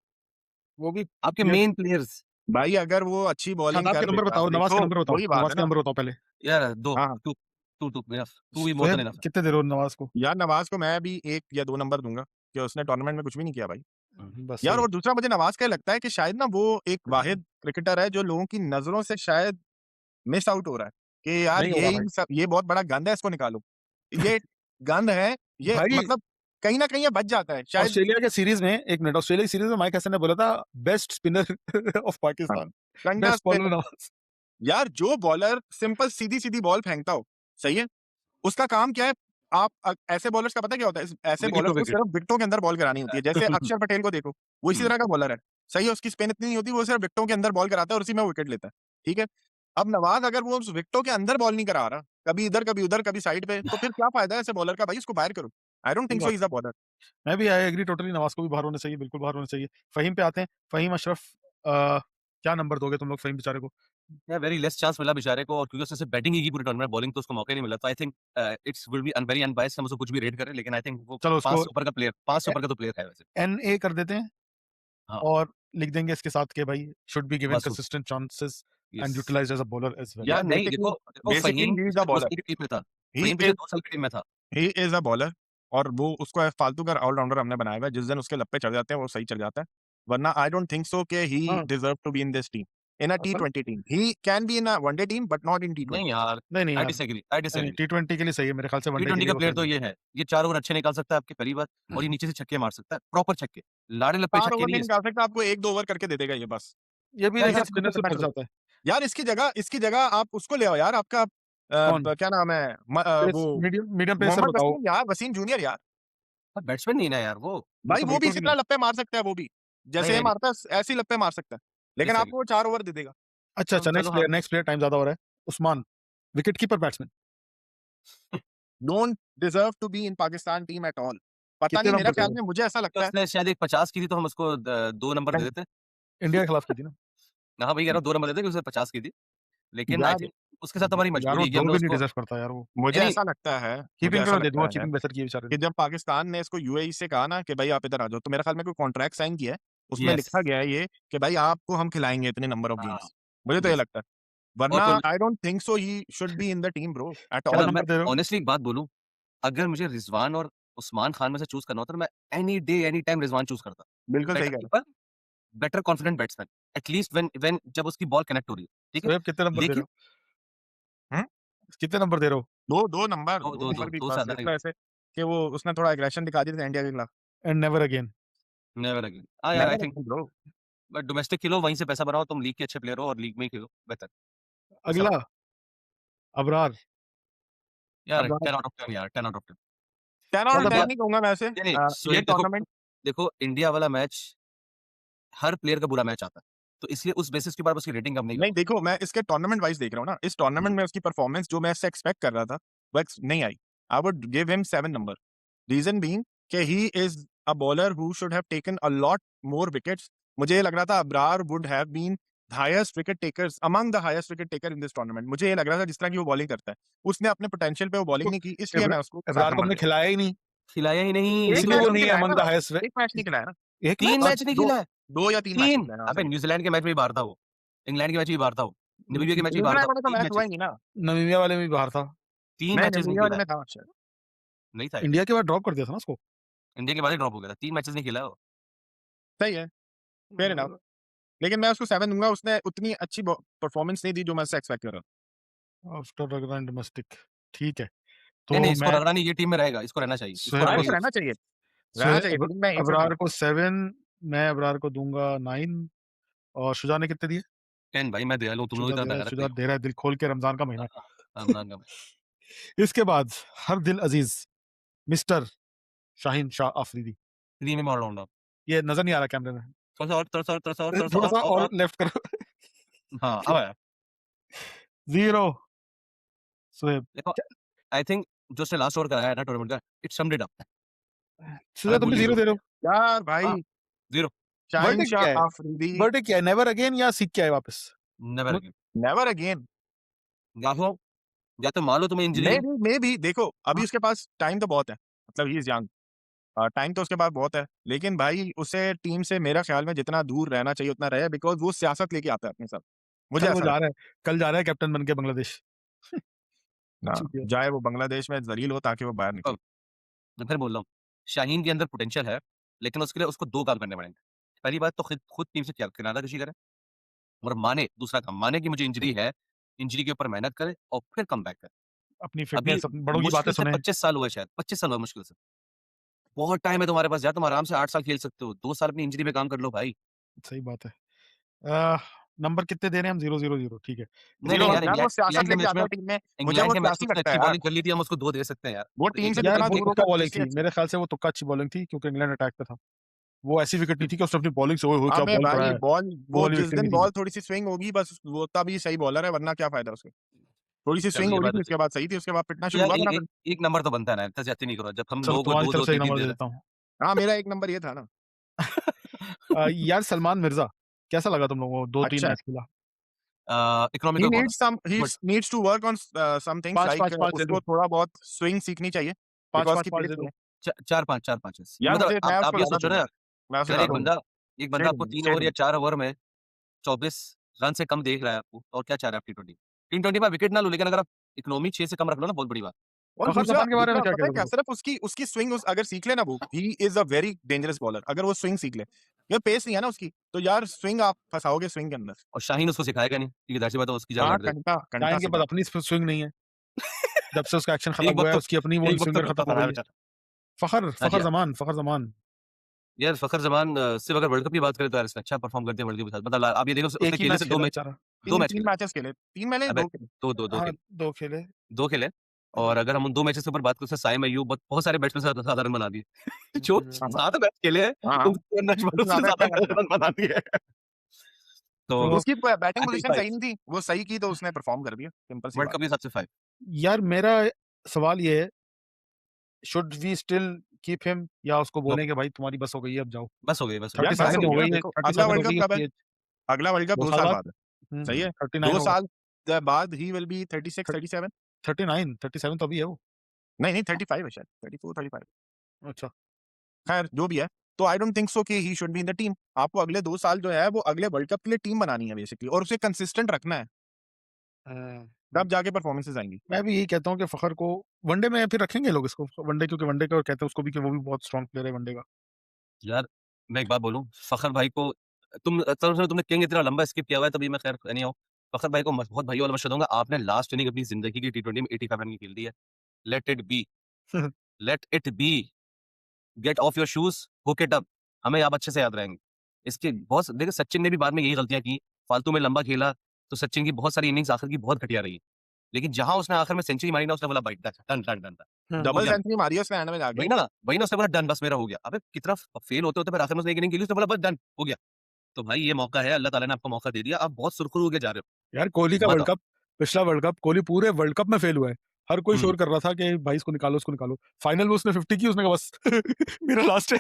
वो भी आपके ये मेन प्लेयर्स भाई अगर वो अच्छी बॉलिंग शादाब के कर नंबर देता, बताओ, नवाज के देखो नंबर बताओ, वही बात नवाज है के ना। नंबर बताओ पहले। यार 2 हाँ, 2 2 2 enough 2 is more than Sohaib enough. कितने दे रहे हो नवाज को? यार नवाज़ को मैं भी 1 या 2 नंबर दूँगा कि उसने टूर्नामेंट में कुछ भी नहीं किया भाई। बस यार सही है। और दूसरा मुझे नवाज़ का ये लगता है कि शायद ना वो एक वाहिद क्रिकेटर है जो लोगों की नज़रों से शायद मिस आउट हो रहा है कि यार नहीं हो रहा भाई। ये बहुत बड़ा गंद है, इसको निकालो। ये गंद है, ये भाई मतलब कहीं न कहीं ये बच जाता है। शायद ऑस्ट्रेलिया के सीरीज में, एक मिनट, ऑस्ट्रेलिया की सीरीज में माइक हसन ने बोला था बेस्ट स्पिनर ऑफ हाँ, पाकिस्तान, कंडा बेस्ट बॉलर स्पिनर नवाज। यार जो बॉलर सिंपल सीधी-सीधी बॉल फेंकता हो, सही है? उसका काम क्या है? आप ऐसे बॉलर्स का पता है क्या होता है? ऐसे विकेट टू बॉलर्स को विकेट। सिर्फ विकेटों के अंदर बॉल करानी होती है। जैसे अक्षर पटेल को देखो, वो इसी हुँ, तरह का बॉलर है। सही है, उसकी स्पिन इतनी नहीं होती, वो सिर्फ विकेटों के अंदर बॉल कराता है और उसी में वो विकेट लेता है। ठीक है? अब नवाज़ अगर वो उस विकेटों के अंदर बॉल नहीं करा रहा, कभी इधर, कभी उधर, कभी साइड पे, तो फिर क्या फ़ायदा है ऐसे बॉलर का? भाई उसको बाहर करो। आई डोंट सही थिंक सो बात ही इज़ है। A bowler. मैं भी आई एग्री टोटली, नवाज को भी बाहर होना चाहिए, बिल्कुल बाहर होना चाहिए। फहीम पे आते हैं। फहीम अशरफ, क्या नंबर दोगे तुम लोग फहीम बेचारे को? यार वेरी लेस चांस मिला बेचारे को और क्योंकि उसने सिर्फ बैटिंग ही की पूरे टूर्नामेंट, बॉलिंग तो उसको मौका ही नहीं मिला। तो I think it's will be very unbiased, हम उसको कुछ भी रेट करें, लेकिन आई थिंक वो चलो 5 उसको से ऊपर का प्लेयर 5 से ऊपर का तो प्लेयर है वैसे। एनए कर देते हैं हाँ, और लिख देंगे इसके साथ के भाई should be given Vasu, consistent chances yes. And utilised as a bowler as well. यार यार नहीं, देखो देखो basically Faheem he is a पिछले 2 बॉलर। साल की टीम में था। ही फ़हीम पिछले इज़ 2 साल की टीम में था। ही इज़ अ बॉलर और वो उसको फालतू का ऑल-राउंडर हमने बनाया हुआ है, जिस दिन उसके लप्पे चढ़ जाते हैं, वो सही चढ़ जाता है। वरना आई डोंट थिंक सो कि ही हाँ, deserve to be in this team, in a असल टी20 टीम। He can be in a one day team but not in नहीं टी20। यार, नहीं, नहीं आई यार, डिसएग्री आई नहीं, डिसएग्री। टी20 के लिए सही है मेरे ख्याल से, वनडे के टी20 लिए का वो प्लेयर सही तो नहीं ये है, ये 4 ओवर अच्छे निकाल सकता है आपकी पहली बात और ये नीचे से छक्के मार सकता है, प्रॉपर छक्के। लाड़े-लप्पे 4 छक्के ओवर नहीं नहीं है इसके। निकाल सकता, आपको 1-2 ओवर करके दे देगा ये बस। है। ये भी यार देखिए इसका स्पिनर से कितना फँस करो। जाता है। यार इसकी जगह आप उसको ले आओ यार, आपका कौन? क्या नाम है? पेस वो मीडियम मीडियम पेसर मोहम्मद बताओ। वसीम यार, वसीम जूनियर यार। बैट्समैन नहीं है ना यार वो भाई तो वो भी बिल्कुल इसी भी तरह नहीं। लप्पे मार सकता है वो भी। नहीं, जैसे ये नहीं, नहीं, मारता है ऐसे ही लप्पे मार सकता है। लेकिन डिसएग्री। आपको वो 4 ओवर दे देगा। अच्छा, अच्छा, चलो हाँ, नेक्स्ट प्लेयर टाइम ज़्यादा हो रहा है। Usman, wicketkeeper batsman. Don't deserve to be in Pakistan team at all. पता कितने नहीं, मेरा नंबर दे ख्याल रहे हो? में मुझे ऐसा तो लगता है उसने शायद एक 50 की थी तो हम उसको 2 नंबर दे नहीं, देते। इंडिया के खिलाफ की थी ना? हाँ, वही कह रहा हूँ 2 नंबर देते क्योंकि उसने 50 की थी। लेकिन आई यार थिंक उसके साथ हमारी यार वो मजबूरी है कि 2 हमने भी नहीं उसको डिज़र्व करता यार वो। मुझे नहीं, नहीं ऐसा लगता है मुझे कीपिंग पे ऐसा मैं दे दूँगा, लगता है कीपिंग बेहतर की है बेचारे ने। कि जब पाकिस्तान ने इसको यूएई से कहा ना कि भाई आप इधर आ जाओ, तो मेरे ख्याल में कोई कॉन्ट्रैक्ट साइन किया है, उसमें यस लिखा गया है ये कि भाई आपको हम खिलाएँगे इतने नंबर ऑफ हाँ, गेम्स। मुझे तो ये यस लगता है। और वरना prob I don't think so he should be in the team bro at क्या मतलब ऑल। मैं नंबर दे रहे हो? ऑनेस्टली एक बात बोलूँ, अगर मुझे रिज़वान और उस्मान खान में से चूज़ करना होता तो मैं any day, any time Rizwan choose करता। बिल्कुल सही बेटर कह रहे हो। Keeper, better confident batsman, at least when जब उसकी बॉल कनेक्ट हो रही है, ठीक है? शोएब कितने नंबर दे रहे लेकिन हो? हुँ? कितने नंबर दे रहे हो? 2 2-2-2 नंबर भी 2 से बस ज़्यादा नहीं, इसका ऐसे कि वो उसने थोड़ा एग्रेशन दिखा दी थी इंडिया के खिलाफ। And never again. Never again. हाँ यार, I never think again bro. But domestic खेलो, वहीं से पैसा बनाओ, तुम लीग के अच्छे प्लेयर हो और लीग में ही खेलो, बेहतर। ऐसा अगला लगता अबरार। है। यार अबरार 10 आउट ऑफ 10 यार, 10 आउट ऑफ 10। 10 आउट ऑफ मतलब 10 इंडिया नहीं कहूँगा मैं वैसे नहीं, नहीं, ये सुहेब देखो टूर्नामेंट देखो इंडिया वाला मैच हर प्लेयर का बुरा मैच आता है। तो इसलिए उस बेसिस के ऊपर आप उसकी रेटिंग कम नहीं नहीं करोगे। देखो मैं इसके टूर्नामेंट वाइज़ देख रहा हूँ ना, इस हुँ, टूर्नामेंट में उसकी परफॉर्मेंस जो मैं इससे एक्सपेक्ट कर रहा था, वो नहीं आई। I would give him 7 number. Reason being कि he is a bowler who should have taken a lot more wickets. मुझे ये लग रहा था Abrar would have been the highest wicket takers among the highest wicket taker in this tournament. मुझे ये लग रहा था जिस तरह की वो बॉलिंग करता है, उसने अपने पोटेंशियल पे वो बॉलिंग तो नहीं की, इसलिए मैं उसको 7 अबरार को नंबर हमने दे खिलाया ही नहीं, खिलाया ही नहीं, यही एक तो इसलिए कह मैच वो रहा हूँ। नहीं नहीं है खिलाया अमंग द ना, हाईएस्ट। 1 मैच नहीं खिलाया ना। 1 3 मैच? मैच नहीं 2 खेला है, 2 या 3 मैच नहीं 3 खिलाया, हाँ अबे सही है। न्यूज़ीलैंड के मैच में भी बाहर था वो, इंग्लैंड के मैच में भी बाहर था वो, नामीबिया के मैच में भी बाहर था न्यूज़ीलैंड वो, वाला तो 3 मैच हुआ ही मैचेस नहीं ना। नमीबिया वाले में भी बाहर था। 3 मैं मैचेस नहीं नामीबिया वाले खेला है, में था शायद। नहीं था इंडिया के बाद ड्रॉप कर दिया था ना उसको। इंडिया के बाद ही ड्रॉप हो गया था, 3 मैचेस नहीं खेला है वो। सही है, फेयर इनफ। लेकिन मैं उसको 7 दूँगा, उसने उतनी अच्छी परफॉर्मेंस नहीं दी जो मैं उससे एक्सपेक्ट कर रहा था। आफ्टर रगड़ा एंड डोमेस्टिक, ठीक है। नहीं, तो नहीं, इसको मैं रगड़ा नहीं, ये टीम में रहेगा, इसको रहना चाहिए, इसको सोहेब हाँ, को रगड़ेंगे। इसको रहना चाहिए सोहेब टीम में एक से अबरार को 7, मैं अबरार को दूँगा 9 और शुजा ने कितने दिए? 10 भाई, मैं दयालु हूँ, तुम लोग इतना दयालत शुजा नहीं हो। दे रहा है दिल खोल के, रमज़ान का महीना रमज़ान का है। इसके बाद हर दिल अज़ीज़ मिस्टर शाहीन शाह आफरीदी। 3 में ऑलराउंडर। ये नज़र नहीं आ रहा कैमरे में। थोड़ा-सा और, थोड़ा-सा और, थोड़ा-सा और, थोड़ा-सा थोड़ा-सा और। और लेफ्ट करो। हाँ, अब आया। 0 सोहेब। देखो, आई थिंक जो उसने लास्ट ओवर कराया है ना टूर्नामेंट का, it summed it up. Shuja हमें तुम भी भूलने की 0 दे ज़रूरत रहे नहीं हो। है। यार हाँ, भाई 0, शाहीन वर्डिक्ट क्या शाह है? आफरीदी वर्डिक्ट क्या है? नेवर अगेन या सीख के आए वापस? नेवर मु अगेन। नेवर अगेन या तो मान लो तुम्हें इंजरी है। मे बी देखो हाँ, अभी उसके पास टाइम तो बहुत है, मतलब ही इज यंग, टाइम तो उसके पास बहुत है, लेकिन भाई उसे टीम से मेरा ख्याल में जितना दूर रहना चाहिए उतना रहे, बिकॉज़ वो सियासत लेके आता है अपने साथ। मुझे कल वो ऐसा जा लगता रहा है, कल जा रहा है कैप्टन बन के बांग्लादेश। है ना, ठीक है। जाए वो बांग्लादेश में ज़लील हो ताकि वो बाहर निकले। अब मैं फिर बोल रहा हूँ, शाहीन के अंदर पोटेंशियल है, लेकिन उसके लिए उसको 2 काम करने पड़ेंगे। पहली बात तो खुद टीम से किनाराकशी करे और माने, दूसरा काम माने कि मुझे इंजरी है, इंजरी के ऊपर मेहनत करे और फिर कमबैक करे। अपनी अभी फिटनेस, अपनी बड़ों की बातें मुश्किल से सुने। 25 साल हुए शायद, 25 साल हुए मुश्किल से। बहुत टाइम है तुम्हारे पास यार, तुम आराम से 8 साल खेल सकते हो, 2 साल अपनी इंजरी पे काम कर लो भाई। सही बात है। अ, नंबर कितने दे रहे हैं हम? 0, 0, 0 ठीक है। नहीं, 0 नहीं 0 यार, यार वो सियासत इंग्लैंड के लेके मैच में आता है टीम में, मुझे इंग्लैंड वो के मैच में सियासी उसने लगता अच्छी है यार। बॉलिंग कर ली थी, हम उसको 2 दे सकते हैं यार। वो तो टीम एक से ही यार जितना वो दूर तुक्का होगा बॉलिंग थी। इसलिए मेरे ख्याल से वो तुक्का अच्छी बॉलिंग थी क्योंकि इंग्लैंड अटैक पे था। वो ऐसी विकेट नहीं थी कि उसने अपनी बॉलिंग से ओए होए क्या अबे बॉल भाई कराया है। बॉल वो वो वाली जिस विकेट दिन नहीं थी। बॉल थोड़ी-सी स्विंग होगी बस वो तब ही सही बॉलर है, वरना क्या फ़ायदा उसके। थोड़ी-सी चलो स्विंग ये हो रही बात थी, तो उसके सही। बाद सही थी, उसके बाद पिटना तो शुरू यार हुआ, ए वरना ए फिर एक नंबर तो बनता है ना, इतना ज्यादती नहीं करो। जब हम चलो लोगों को तुम्हारी तरफ 2-2 से एक 3-3 नंबर दे दे रहे देता हूँ। हाँ, मेरा 1 नंबर ये था ना। यार सलमान मिर्जा कैसा लगा तुम लोगों को? 2-3 अच्छा है। मैच खेला। हैं। He economical bowler, he good. needs to work on some things 5, like 5, 5 दे उसको दो। थोड़ा बहुत स्विंग सीखनी चाहिए 5, बिकॉज़ 5, की 5 पेस दे नहीं दो। है। 4-5 4-5 यार मतलब मुझे मैं आप उसको ये ज़्यादा सोचो दूँगा, ना, मैं उसको यार ज़्यादा दूँगा। एक बंदा 6 आपको दूँगा, 3 6 ओवर या दूँगा। 4 ओवर में 24 रन से कम देख रहा है आपको, और क्या चाह रहा है आप टी20? टी20 में विकेट ना लो, लेकिन अगर आप इकोनॉमी 6 से कम रख लो ना, बहुत बड़ी बात। और फखर दूसरा जमान के बारे में दूसरा क्या पता कह है रहे हो क्या? तुम लोग? सिर्फ उसकी उसकी स्विंग उस अगर सीख ले ना वो, ही is a very dangerous bowler. अगर वो स्विंग सीख ले, यार पेस नहीं है ना उसकी, तो यार स्विंग आप फँसाओगे स्विंग के अंदर। और शाहीन उसको सिखाएगा नहीं, क्योंकि ज़ाहिर सी बात है उसकी जान हाँ, काट देगा। कंटा शाहीन के पास सिखा अपनी स्विंग नहीं है। जब से उसका एक्शन खत्म एक हुआ वक़्त है तो उसकी अपनी वो एक वक़्त तो स्विंगर करता खत्म था हो ना गई है। बेचारा। फखर हाँ जी फखर यार। जमान, फखर जमान यार फ़खर ज़मान सिर्फ़ अगर वर्ल्ड कप की बात करें तो यार इसने अच्छा परफ़ॉर्म करते हैं वर्ल्ड कप के साथ। मतलब आप ये देखो, उसने एक ही खेले मैच सिर्फ़ 2 खेला मैच, बेचारा। 2 3 मैच 3 खेले। मैचेस खेले, 3 मैंने अबे 2 खेले। 2 हाँ, खेले, 2 खेले। 2 खेले। और अगर हम उन 2 मैचेस के ऊपर बात करें, उसने साइम अय्यूब बहुत सारे बैट्समैन से ज़्यादा रन बना दिए। जो हाँ, हाँ। 7 मैच खेले हैं, हाँ, हाँ। उससे उससे उससे ज़्यादा ज़्यादा इसने रन बनाए। रन बना दिए हैं। तो तो उसकी ब बैटिंग आई थिंक पोज़ीशन 5, सही नहीं थी, वो सही की तो उसने परफ़ॉर्म कर दिया, सिंपल सी वर्ल्ड बात कप के हिसाब से 5। यार मेरा सवाल ये है, should we still keep him या उसको नो, बोलें कि भाई तुम्हारी बस हो गई है, अब जाओ? बस हो गई, बस हो है। गई। यार 37 बस हो शायद हो गई ना गई है, देखो, अगला 37 हो वर्ल्ड गई कप है कब है? उसकी एज। अगला वर्ल्ड कप 2 2 साल साल बाद। बाद है, सही है? 39 2 होगा। साल बाद ही विल बी 36 37 39, 37 तो अभी है वो। नहीं, नहीं 35 है शायद, 34 35 अच्छा। खैर जो भी है, तो आई डोंट थिंक सो कि ही should be in the team. आपको अगले 2 साल जो है वो अगले वर्ल्ड कप के लिए टीम बनानी है बेसिकली और उसे कंसिस्टेंट रखना है, तब जाके परफॉर्मेंसेस आएँगी। मैं भी यही कहता हूँ कि फखर को वनडे में फिर रखेंगे लोग इसको वनडे, क्योंकि वनडे का कहते हैं उसको भी कि वो भी बहुत स्ट्रॉन्ग प्लेयर है वनडे का। यार मैं एक बात बोलूँ, फ़खर भाई को तुमने किंग इतना लंबा स्किप किया हुआ है, तभी मैं खैर एनी हाउ फ़खर भाई को बहुत भाइयों वाला मशवरा दूँगा। आपने लास्ट इनिंग अपनी ज़िंदगी की टी20 में 85 रन की खेल दी है। Let it be, let it be, get off your shoes, hook it up. हमें आप अच्छे से याद रहेंगे। इसके बहुत देखिए, सचिन ने भी बाद में यही गलतियाँ की, फालतू में लंबा खेला, तो सचिन की बहुत सारी इनिंग्स आखिर की बहुत घटिया रही। लेकिन जहाँ उसने आखिर में सेंचुरी मारी ना, उसने बोला भाई डन, डन, डन, डन, हो डबल गया। सेंचुरी मारी है उसने एंड में जाके। वही ना उसने बोला डन, बस मेरा हो गया। अबे कितना फेल होते-होते फिर आखिर में उसने एक इनिंग खेली, उसने बोला बस डन, हो गया। तो भाई ये मौका है, अल्लाह ताला ने आपको मौका दे दिया, आप बहुत सुरखरू होके जा रहे हो। यार कोहली का वर्ल्ड बताओ। कप, पिछला वर्ल्ड कप कोहली पूरे वर्ल्ड कप में फेल हुआ है। हर कोई हुँ, शोर कर रहा था कि भाई इसको निकालो, इसको निकालो। फाइनल में उसने 50 की, उसने कहा बस मेरा लास्ट है,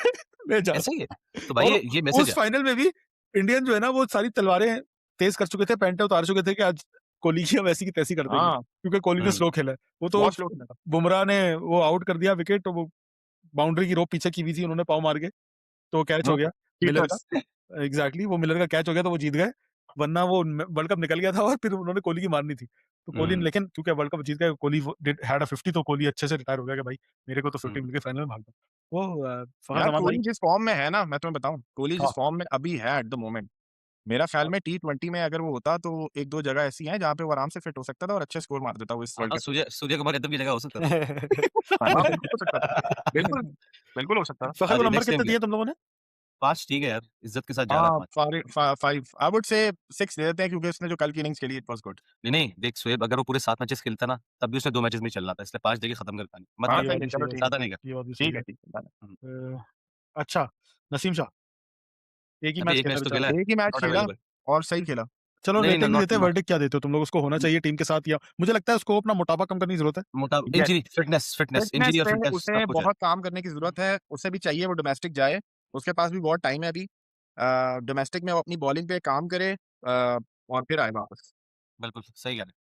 मैं जा ऐसा ही है। रहा तो हूँ। भाई और ये मैसेज उस है। फाइनल में भी इंडियन जो है ना वो सारी तलवारें तेज कर चुके थे, पैंटें उतार चुके थे कि आज कोहली की हम ऐसी की तैसी कर देंगे, हाँ, क्योंकि कोहली ने हुँ, स्लो खेला है। वो तो बहुत स्लो खेला था। बुमराह ने वो आउट कर दिया विकेट, तो वो बाउंड्री की रोप पीछे की हुई थी, उन्होंने पाँव मार के, तो कैच हुँ, हो गया मिलर का। कीपर्स एग्ज़ैक्टली वो मिलर का कैच हो गया, तो वो जीत गए। वरना वो वर्ल्ड कप निकल गया था और फिर उन्होंने कोहली की मारनी थी। तो कोहली ने, हुँ, लेकिन क्योंकि वर्ल्ड कप जीत गए, कोहली वो डिड हैड अ 50, तो कोहली अच्छे से रिटायर हो गया कि भाई मेरे को तो 50 हुँ। मिल गई, फाइनल में भाग दो। वो फ़खर यार ज़मान भाई। कोहली जिस फॉर्म में है ना, मैं तुम्हें बताऊँ, कोहली जिस हाँ, फॉर्म में अभी है एट द मोमेंट, मेरा ख्याल में टी20 में अगर वो होता तो 1-2 जगह ऐसी हैं जहाँ पे वो आराम से फिट हो सकता था और अच्छे स्कोर मार देता वो इस वर्ल्ड हाँ, कप। सूर्य कुमार यादव की जगह हो सकता था। हाँ, बिल्कुल हो सकता था। बिल्कुल, बिल्कुल हो सकता था। फ़खर को नंबर नेक्स्ट टाइम कितने क्या? दिए तुम लोगों ने? 5 ठीक है यार, इज़्ज़त के साथ जा रहा है 5। फार फा 5 आई वुड से 6 दे देते हैं क्योंकि उसने जो कल की इनिंग्स खेली इट वाज़ गुड। नहीं, देख शोएब अगर वो पूरे 7 मैचेस खेलता ना, तब भी उसने 2 मैचेस में ही चलना था, इसलिए 5 देके खत्म कर कहानी। मत हाँ, कर ये सही बात है, भी ज़्यादा, सही चलो है, ठीक है। ज़्यादा नहीं कर। ये बात भी सही ठीक है। है, ठीक है, डन है। हुँ, अच्छा, नसीम शाह, एक ही अभी मैच 1 खेला मैच तो बेचारा। खेला है, एक ही मैच नॉट खेला अवेलेबल। और सही खेला। चलो नहीं, रेटिंग नहीं नॉट देते, नॉट वर्डिक्ट क्या देते हो तुम लोग? उसको होना चाहिए टीम के साथ या मुझे लगता है उसको अपना मोटापा कम करने की ज़रूरत है। मोटा yes, injury, fitness, fitness injury और पे फिटनेस सब उसे कुछ है। बहुत काम करने की ज़रूरत है, उसे भी चाहिए वो डोमेस्टिक जाए, उसके पास भी बहुत टाइम है अभी। डोमेस्टिक में वो अपनी बॉलिंग पे काम करे और फिर आए वापस। बिल्कुल, सही कह रहे हैं,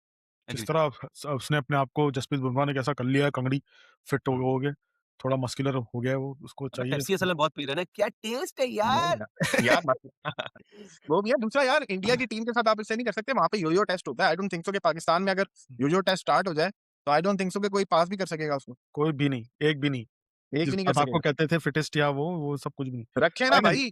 जिस एग्री। तरह उसने अपने आप को जसप्रीत बुमराह ने कैसा कर लिया है, कंगड़ी फिट हुँ, हो गए, थोड़ा मस्कुलर हो गया है वो, उसको अबे चाहिए। पेप्सी असल में बहुत पी रहे हैं ना, क्या टेस्ट है नहीं यार! यार, यार मत वो भी है दूसरा यार इंडिया की टीम के साथ आप इससे नहीं कर सकते, वहाँ पे यो-यो टेस्ट होता है। आई डोंट थिंक सो कि पाकिस्तान में अगर यो-यो टेस्ट स्टार्ट हो जाए, तो आई डोंट थिंक सो कि कोई पास भी कर सकेगा उसको। कोई भी नहीं, एक भी नहीं। एक जिस भी नहीं कर पदार्थ को सकेगा। कहते थे फिटेस्ट या वो सब कुछ भी नहीं। रखे ना फाइनली, भाई,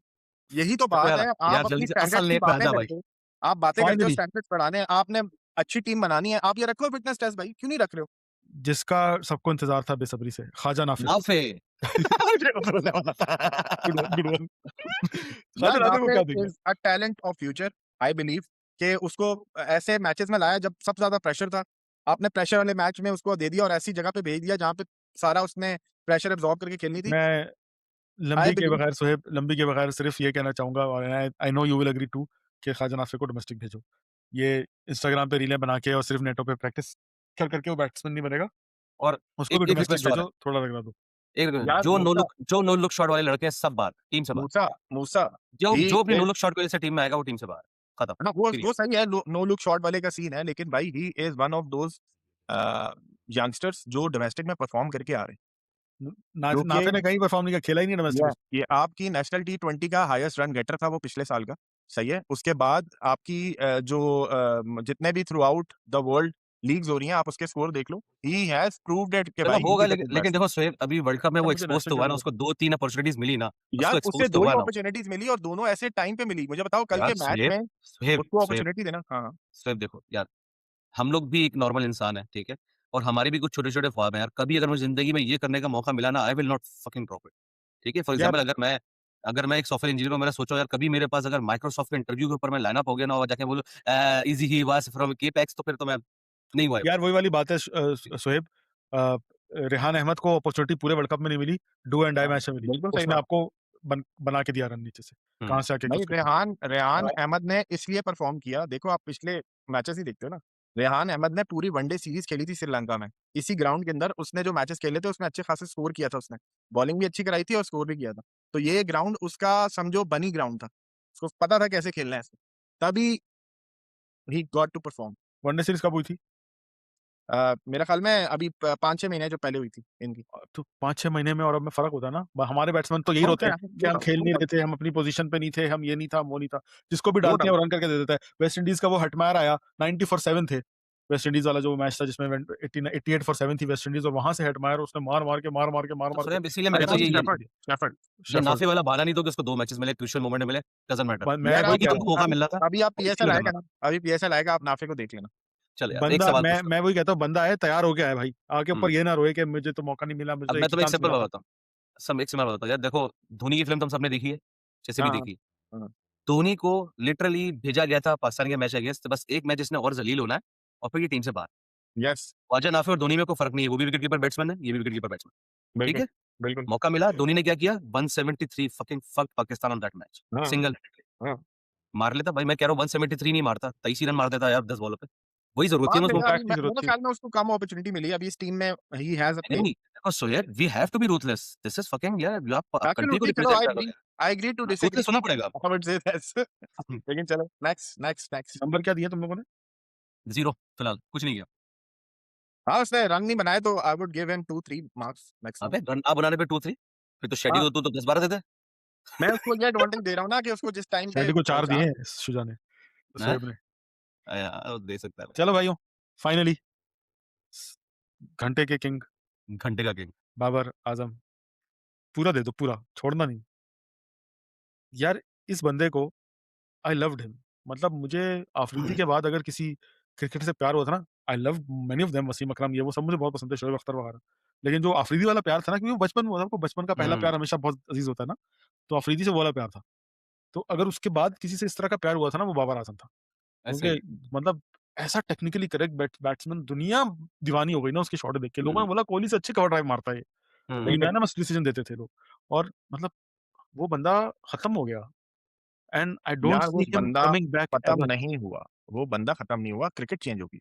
यही तो देखो बात यार है। यार आप जल्दी अपनी से स्टैंडर्ड्स असल की नेम पे आ बातें जा भाई। करते हो, आप बातें करते हो फाइनली स्टैंडर्ड्स बढ़ाने, आपने अच्छी टीम बनानी है, आप ये रखो फिटनेस टेस्ट भाई, क्यों नहीं रख रहे हो? जिसका सबको इंतज़ार था बेसब्री से, ख्वाजा नाफिज़। नाफे। मुझे वो बोलने वाला था। Good one. ख्वाजा यार नाफिज़ को क्या नाफिस देंगे? Is a talent of future, I believe कि उसको ऐसे मैचेस में लाया जब सबसे ज़्यादा प्रेशर था। आपने प्रेशर वाले मैच में उसको दे दिया और ऐसी जगह पे भेज दिया जहाँ पे सारा उसने प्रेशर एब्ज़ॉर्ब करके खेलनी थी। मैं आई लंबी के बिलीव बगैर सुहेब, लंबी के बगैर सिर्फ़ ये कहना चाहूँगा और I I know you will agree to कि ख्वाजा नाफिज़ को डोमेस्टिक भेजो। ये इंस्टाग्राम पे रीलें बना के और सिर्फ़ नेटों पे प्रैक्टिस कर के वो बैट्समैन नहीं बनेगा। और उसको भी एक डोमेस्टिक रिक्वेस्ट और है, भेजो, थोड़ा रगड़ा दो। एक यार जो नो लुक शॉट वाले लड़के हैं सब बाहर, टीम से बाहर। मूसा मूसा जो ही जो भी नो इज़ लुक शॉट की वजह से टीम में आएगा वो टीम से बाहर, खत्म, हाँ, पीरियड। वो सही है, नो लुक शॉट वाले का सीन है, लेकिन भाई he is one of those youngsters जो डोमेस्टिक में परफ़ॉर्म करके आ रहे हैं। न नाफ क्योंकि नाफे ने कहीं परफ़ॉर्म नहीं किया, खेला ही नहीं डोमेस्टिक उसने। ये आपकी नेशनल टी20 का हाईएस्ट रन गेटर था वो पिछले साल का, सही है? उसके बाद आपकी जितने भी through out the world leagues हो रही हैं, आप उसके स्कोर देख लो। ही हैज़ प्रूव्ड इट कि देखो भाई ही होगा इज़ अ गुड लेकिन बैट्समैन। देखो सोएब अभी वर्ल्ड कप में यार वो मुझे एक्सपोज़ नेशनल तो हुआ ना, टी20 उसको 2-3 अपॉर्च्युनिटीज़ मिली ना, बस यार तो उसे एक्सपोज़ तो 2 ही हुआ ना वो। अपॉर्च्युनिटीज़ मिली और दोनों ऐसे टाइम पे मिली। मुझे बताओ कल यार के मैच सोएब में सोएब उसको सोएब अपॉर्च्युनिटी देना हाँ, हाँ। सोएब देखो यार, हम लोग भी एक नॉर्मल इंसान हैं, ठीक है? और हमारे भी कुछ छोटे-छोटे ख्वाब हैं यार, कभी अगर मुझे ज़िंदगी में ये करने का मौका मिला ना, I will not fucking drop it, ठीक है? फॉर यार एग्ज़ाम्पल अगर मैं एक सॉफ्टवेयर इंजीनियर हूँ, मैंने सोचा यार कभी मेरे पास अगर माइक्रोसॉफ्ट के इंटरव्यू के ऊपर मैं लाइन अप हो गया ना और जाके बोलूँ easy he was from capex तो फिर तो मैं नहीं हुआ ये यार बात। वही वाली बात है सोहेब, अ, रेहान अहमद को अपॉर्च्युनिटी पूरे वर्ल्ड कप में नहीं मिली, डू एंड डाई हाँ, मैच में मिली। बिल्कुल सही उसने बात। आपको बना के दिया रन नीचे से, हुँ, कहाँ से आके नहीं, उसके रेहान रेहान हाँ, अहमद ने इसलिए परफ़ॉर्म किया, देखो आप पिछले मैचेस ही देखते हो ना, रेहान अहमद ने पूरी वनडे सीरीज़ खेली थी श्रीलंका में। इसी ग्राउंड के अंदर उसने जो मैचेस खेले थे, उसमें अच्छे खासे स्कोर किया था उसने। बॉलिंग भी अच्छी कराई थी और स्कोर भी किया था। तो ये ग्राउंड उसका समझो बनी ग्राउंड था। उसको पता था कैसे खेलना है इसमें। तभी he got to perform. One day series कब हुई थी? मेरा ख़्याल में अभी प 5-6 महीने जो पहले हुई थी इनकी। तो 5-6 महीने में और अब में फ़र्क होता है ना। हमारे बैट्समैन तो यही हाँ, रोते हैं कि नो हम डाउट, खेल नो नहीं डाउट, रहे थे, हम अपनी पोज़ीशन पे नहीं थे, हम ये नहीं था, वो नहीं था। जिसको भी नो डालते हैं डाउट। वो रन करके दे देता है। वेस्ट इंडीज़ का वो हटमायर आया, 90 फॉर 7 थे। वेस्ट इंडीज़ वाला जो मैच था जिसमें 88 फॉर 7 थी वेस्ट इंडीज़ और वहाँ से हटमायर उसने मार-मार के मार-मार के तो मार-मार के सोएब इसीलिए मैं आई कहता हूँ थिंक कैप्टनसी ये जीत शेफर्ड ली। शेफर्ड ये शेफर्ड, नाफ़े वाला बहाना नहीं दो कि उसको 2 मैचेस मिले, क्रूशियल मोमेंट में मिले, डज़न्ट मैटर। मैं यार वही आप कह वही रहा तुमको हूँ। मौका मिल रहा था, अभी आप वो इसीलिए पीएसएल करना आएगा था। ना, अभी पीएसएल आएगा आप नाफे को देख लेना। चल यार, एक बंदा सवाल मैं पूछता हूँ। मैं वही कहता हूँ बंदा है, तैयार हो गया है भाई। आगे हुँ, ऊपर ये ना रोए कि मुझे तो मौका नहीं मिला, मुझे अब तो एक मैं ही तुम्हें एक चांस सिंपल मिला बात था। बताता हूँ। एक सिंपल बात बताता हूँ। यार देखो, धोनी की फ़िल्म तो हम सबने देखी है, जैसे भी हाँ, हाँ, देखी। हाँ। धोनी को लिटरली भेजा गया था पाकिस्तान के मैच अगेंस्ट बस 1 मैच इसने और ज़लील होना है और फिर ये टीम से बाहर। यस, ख्वाजा नाफ़े और धोनी में कोई फ़र्क नहीं है, वो भी विकेट कीपर बैट्समैन है, ये भी विकेट कीपर बैट्समैन, ठीक बिल्कुल, है? बिल्कुल। मौका मिला, धोनी ने क्या किया 173 fucking fuck Pakistan on that match, हाँ, सिंगल हाँ। मार लेता भाई मैं कह रहा हूँ 173 नहीं मारता, 23 ही रन मार देता यार 10 बॉलों पे। वही ज़रूरत थी मार ना उसको। देगा अभी कॉन्टैक्ट की ज़रूरत मेरे थी। ख्याल में उसको कम अपॉर्च्युनिटी मिली अभी इस टीम में ही हैज़ अ नहीं, प्लेस। नहीं, देखो Sohail we have to be ruthless, this is fucking यार आप कंट्री को एब्सोल्युटली चलो रिप्रेजेंट कर रहे हो यार। I agree to disagree. Ruthless होना पड़ेगा। आई वुड से दैट्स हुँ, लेकिन चलो नेक्स्ट, नेक्स्ट, नेक्स्ट। नंबर क्या दिया तुम लोगों ने? 0 फिलहाल कुछ नहीं किया। हाँ, उसने रन नहीं बनाए तो आई would give him 2-3 marks maximum. अबे रन ना बनाने पे 2-3 फिर तो शेडी हाँ, तो 10-12 देते। मैं उसको ये एडवांटेज दे रहा हूँ ना कि उसको जिस टाइम पे शेडी को 4 दिए पहुँचा हैं शुजा ने, हैं? शोएब ने। यार दे सकता है चलो भाइयों, फाइनली घंटे के किंग भाई, घंटे का किंग। बाबर आज़म पूरा दे दो पूरा, छोड़ना नहीं। यार इस बंदे को आई लव्ड हिम। मतलब मुझे आफरीदी के बाद अगर किसी क्रिकेटर से प्यार हुआ था ना, I loved many of them, Wasim Akram, ये वो सब मुझे बहुत पसंद है, शोएब अख्तर वगैरह। लेकिन जो आफरीदी वाला प्यार था ना, क्योंकि वो बचपन में हुआ था, वो बचपन का पहला हुँ, प्यार हमेशा बहुत अजीज होता है ना, तो आफरीदी से वो वाला प्यार था। तो अगर उसके बाद किसी से इस तरह का प्यार हुआ था ना, वो बाबर आजम था। ऐसे ही। क्योंकि मतलब ऐसा टेक्निकली करेक्ट बैट्समैन, दुनिया दीवानी हो गई ना उसके शॉट देख के। लोगों हुँ, ने बोला कोहली से अच्छे कवर ड्राइव मारता है ये। हुँ। यूनानिमस डिसीजन देते थे लोग। और मतलब वो बंदा खत्म हो गया, एंड आई डोंट यार वो सी हिम बंदा कमिंग बैक खत्म एवर। नहीं हुआ, वो बंदा खत्म नहीं हुआ, क्रिकेट चेंज हो गई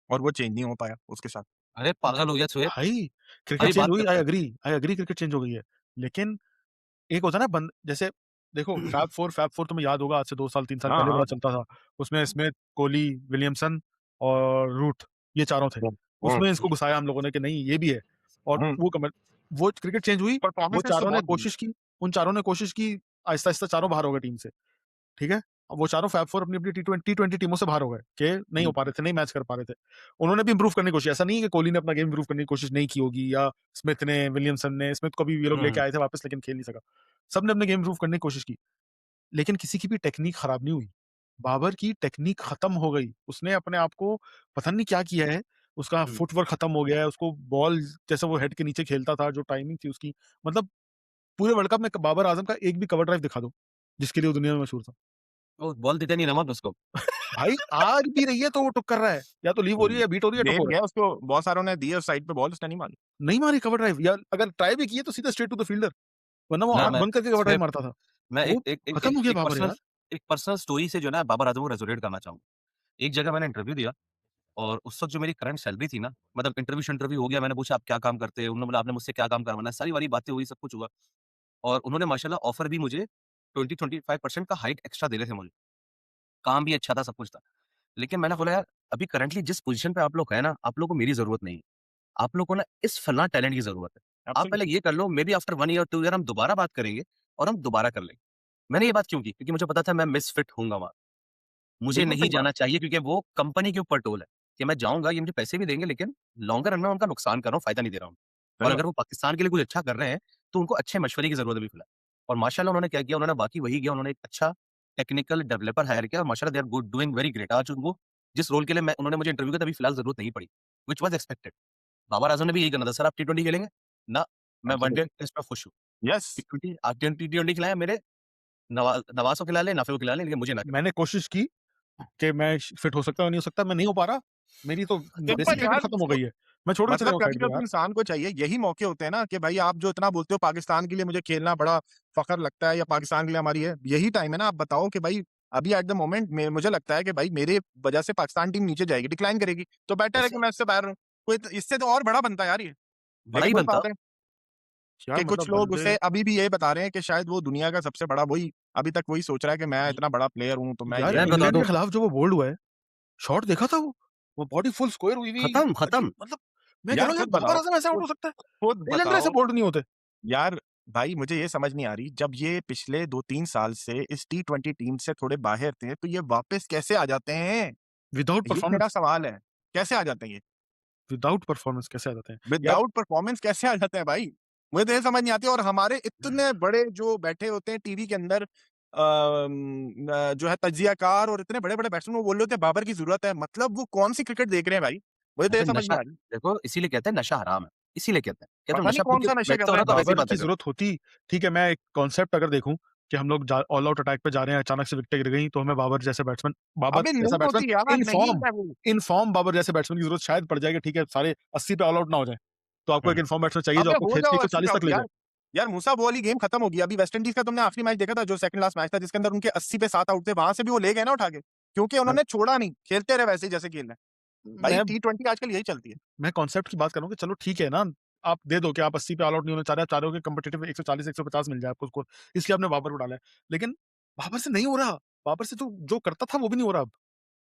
और वो चेंज नहीं हो पाया उसके साथ। अरे पागल हो गया सोएब, भाई क्रिकेट भाई चेंज बात हुई, करता है। आई एग्री क्रिकेट चेंज हो गई है। लेकिन एक होता है ना बंद, जैसे देखो फैब फोर तुम्हें याद होगा, आज से 2 साल 3 साल हाँ, पहले हाँ। बड़ा चलता था। उसमें स्मिथ, कोहली, विलियमसन और रूट, ये चारों थे। हुँ, उसमें हुँ, इसको घुसाया हम लोगों ने कि नहीं ये भी है। और हुँ। वो क्रिकेट चेंज हुई, वो परफॉर्मेंसेस तो चारों ने बहुत हुई। कोशिश की, उन चारों ने कोशिश की, आहिस्ता-आहिस्ता चारों बाहर हो गए टीम से, ठीक है? अब वो चारों फैब फोर अपनी-अपनी टी20 टीमों से बाहर हो गए कि नहीं हो हुँ, पा रहे थे, नहीं मैच कर पा रहे थे। उन्होंने भी इम्प्रूव करने की कोशिश, ऐसा नहीं है कि कोहली ने अपना गेम इम्प्रूव करने की कोशिश नहीं की होगी, या स्मिथ ने, विलियमसन ने, स्मिथ को भी ये लोग लेके हुँ, आए थे वापस लेकिन खेल नहीं सका। सबने अपने गेम इम्प्रूव करने की कोशिश की, लेकिन किसी की भी टेक्निक खराब नहीं हुई। बाबर की टेक्निक खत्म हो गई। उसने अपने आप को पता नहीं क्या किया है, उसका हुँ। फुटवर्क खत्म हो गया है, उसको बॉल जैसे वो हेड के नीचे खेलता था, जो टाइमिंग थी उसकी, मतलब पूरे वर्ल्ड कप में बाबर आज़म का एक भी कवर ड्राइव दिखा दो, जिसके लिए वो दुनिया में मशहूर था। वो बॉल देते नहीं ना मत उसको। भाई आज भी रही है तो वो टुक कर रहा है, या तो लीव हो रही है हुँ, या बीट हो रही है, टुक दे हो भी रहा गया उसको, बहुत सारों ने दिए उस साइड पे बॉल, उसने नहीं मारी। है। नहीं मारी कवर ड्राइव, या अगर ट्राई भी की है तो सीधा स्ट्रेट टू द फील्डर, वरना वो ना आँख मैं बंद करके कवर ड्राइव सोएब मारता था। मैं वो खत्म हो गया बाबर यार। एक पर्सनल स्टोरी से जो है ना बाबर आज़म को रेज़ोनेट करना चाहूँगा। एक जगह मैंने इंटरव्यू दिया और उस वक़्त जो मेरी करंट सैलरी थी ना, मतलब इंटरव्यू-शिंटरव्यू हो गया, मैंने पूछा आप क्या काम करते हैं? उन्होंने बोला आपने मुझसे क्या काम करवाना है? सारी-वारी बातें हुई, सब कुछ हुआ और उन्होंने माशाल्लाह ऑफर भी मुझे 20-25% का हाइक एक्स्ट्रा दे रहे थे मुझे। काम भी अच्छा था, सब कुछ था। लेकिन मैंने बोला यार अभी करंटली जिस पोज़ीशन पे आप लोग हैं ना, आप लोगों को मेरी ज़रूरत नहीं है। आप लोग को ना इस फलाँ टैलेंट की ज़रूरत है। आप पहले एब्सोल्यूटली। ये कर लो, मेबी आफ्टर 1 ईयर, 2 ईयर हम दोबारा बात करेंगे और हम दोबारा कर लेंगे। मैंने ये बात क्यों की? क्योंकि मुझे पता था मैं मिसफिट होऊँगा वहाँ। मुझे बिल्कुल नहीं सही बात। जाना चाहिए क्योंकि वो कंपनी के ऊपर टोल है, कि मैं जाऊँगा, ये मुझे पैसे भी देंगे लेकिन लॉन्गर रन में उनका नुकसान कर रहा हूँ, फ़ायदा नहीं दे रहा हूँ। और सही बात। अगर वो पाकिस्तान के लिए कुछ अच्छा कर रहे हैं, तो उनको अच्छे मशवरे की ज़रूरत है अभी फिलहाल। और माशाल्लाह उन्होंने क्या किया, उन्होंने बाकी वही किया, उन्होंने एक अच्छा टेक्निकल डेवलपर हायर किया और माशाल्लाह they are good doing very great. आज उनको जिस रोल के लिए मैं उन्होंने मुझे इंटरव्यू किया था अभी फिलहाल ज़रूरत नहीं पड़ी, व्हिच वाज़ एक्सपेक्टेड। बाबर आज़म ने भी यही करना था, सर आप टी20 खेलेंगे? ना, मैं वनडे एब्सोल्यूटली। टेस्ट में खुश हूँ। यस। टी20 आप टी20 खिलाएँ मेरे नवाज़ को खिला लें, नाफ़े को खिला लें, लेकिन मुझे ना खिलाएँ। मैंने कोशिश की कि मैं फिट हो सकता हूँ, नहीं हो सकता, मैं नहीं हो पा रहा। मेरी तो देसी सिंपल क्रिकेट यार। खत्म हो गई है। मैं छोड़ के चला मतलब जाऊँ साइड पे कभी-कभी यार। इंसान को चाहिए, यही मौके होते हैं ना कि भाई आप जो इतना बोलते हो पाकिस्तान के लिए मुझे खेलना बड़ा फ़ख्र लगता है या पाकिस्तान के लिए हमारी है, यही टाइम है ना आप बताओ कि भाई अभी एट द मोमेंट मुझे लगता है कि भाई मेरे वजह से पाकिस्तान टीम नीचे जाएगी, डिक्लाइन करेगी, तो बेटर है कि ऐसे मैं इससे बाहर रहूँ। कोई तो इससे तो और बड़ा बनता है यार ये। बड़ा लेकिन ही वही बनता। बात है क्या कि कुछ मतलब लोग बंदे, उसे अभी भी यही बता रहे हैं कि शायद वो दुनिया का सबसे बड़ा वही अभी तक वही सोच रहा है कि मैं इतना बड़ा प्लेयर हूँ, तो मैं यार ये मैं हूँ। बता इंग्लैंड के दूँ, खिलाफ जो वो बोल्ड हुआ है, शॉट देखा था वो? वो बॉडी फुल स्क्वायर हुई हुई, खत्म, अजीब खत्म। मतलब, मैं कह यार रहा हूँ यार खुद बाबर बताओ, आज़म ऐसे आउट खुद हो सकता है? खुद टेलंदर ऐसे बताओ बोल्ड नहीं होते। यार भाई मुझे ये समझ नहीं आ रही जब ये पिछले 2-3 साल से इस टी20 टीम से थोड़े बाहर थे, तो ये वापस कैसे आ जाते हैं? विदाउट ये मेरा परफॉर्मेंस, सवाल है। कैसे आ जाते हैं ये? विदाउट परफॉर्मेंस कैसे आ जाते हैं? यार विदाउट परफॉर्मेंस कैसे आ जाते हैं भाई? मुझे तो ये समझ नहीं आती और हमारे इतने बड़े जो बैठे होते हैं टीवी के अंदर जो है तज्ज़ियाकार और इतने बड़े-बड़े बैट्समैन वो बोल रहे होते हैं बाबर की ज़रूरत है। मतलब वो कौन-सी क्रिकेट देख रहे हैं भाई? मुझे तो ये अबे समझ नहीं नशा आ रही। देखो इसीलिए कहते हैं नशा हराम है, इसीलिए कहते हैं। कहते हो पता नहीं नशा पी के कौन-सा नशे कर बैठते हो रहे ना हैं तो बाबर। वैसी बाबर बातें की करो। ज़रूरत होती, ठीक है, मैं एक कॉन्सेप्ट अगर देखूँ कि हम लोग जा ऑल आउट अटैक पे जा रहे हैं, अचानक से विकेटें गिर गई, तो हमें बाबर अबे जैसा नहीं बैट्समैन होती यार, नहीं है वो। इन फॉर्म बाबर जैसे बैट्समैन की ज़रूरत शायद पड़ जाएगी, ठीक है, सारे 80 पे ऑल आउट ना हो जाएँ। तो आपको हुँ, एक इन फॉर्म बैट्समैन चाहिए जो अबे आपको हो खींच के जाओ 80 पे 140 तक आउट ले यार। जाए। यार मूसा वो वाली गेम खत्म हो गई। अभी वेस्ट इंडीज़ का तुमने आखिरी मैच देखा था जो सेकंड लास्ट मैच था जिसके अंदर उनके 80 पे 7 आउट थे, वहाँ से भी वो ले गए ना उठा के। क्योंकि मैं उन्होंने छोड़ा नहीं, खेलते रहे वैसे ही जैसे खेल रहे हैं। भाई मैं टी20 आजकल यही चलती है। मैं कॉन्सेप्ट की बात कर रहा हूँ कि चलो ठीक है ना, आप दे दो कि आप 80 पे ऑल आउट नहीं होना चाह रहे, आप चाह रहे हो कि कॉम्पिटिटिव 140 150 मिल जाए आपको स्कोर, इसलिए आपने बाबर को डाला है। लेकिन बाबर से नहीं हो रहा, बाबर से तो जो करता था वो भी नहीं हो रहा अब।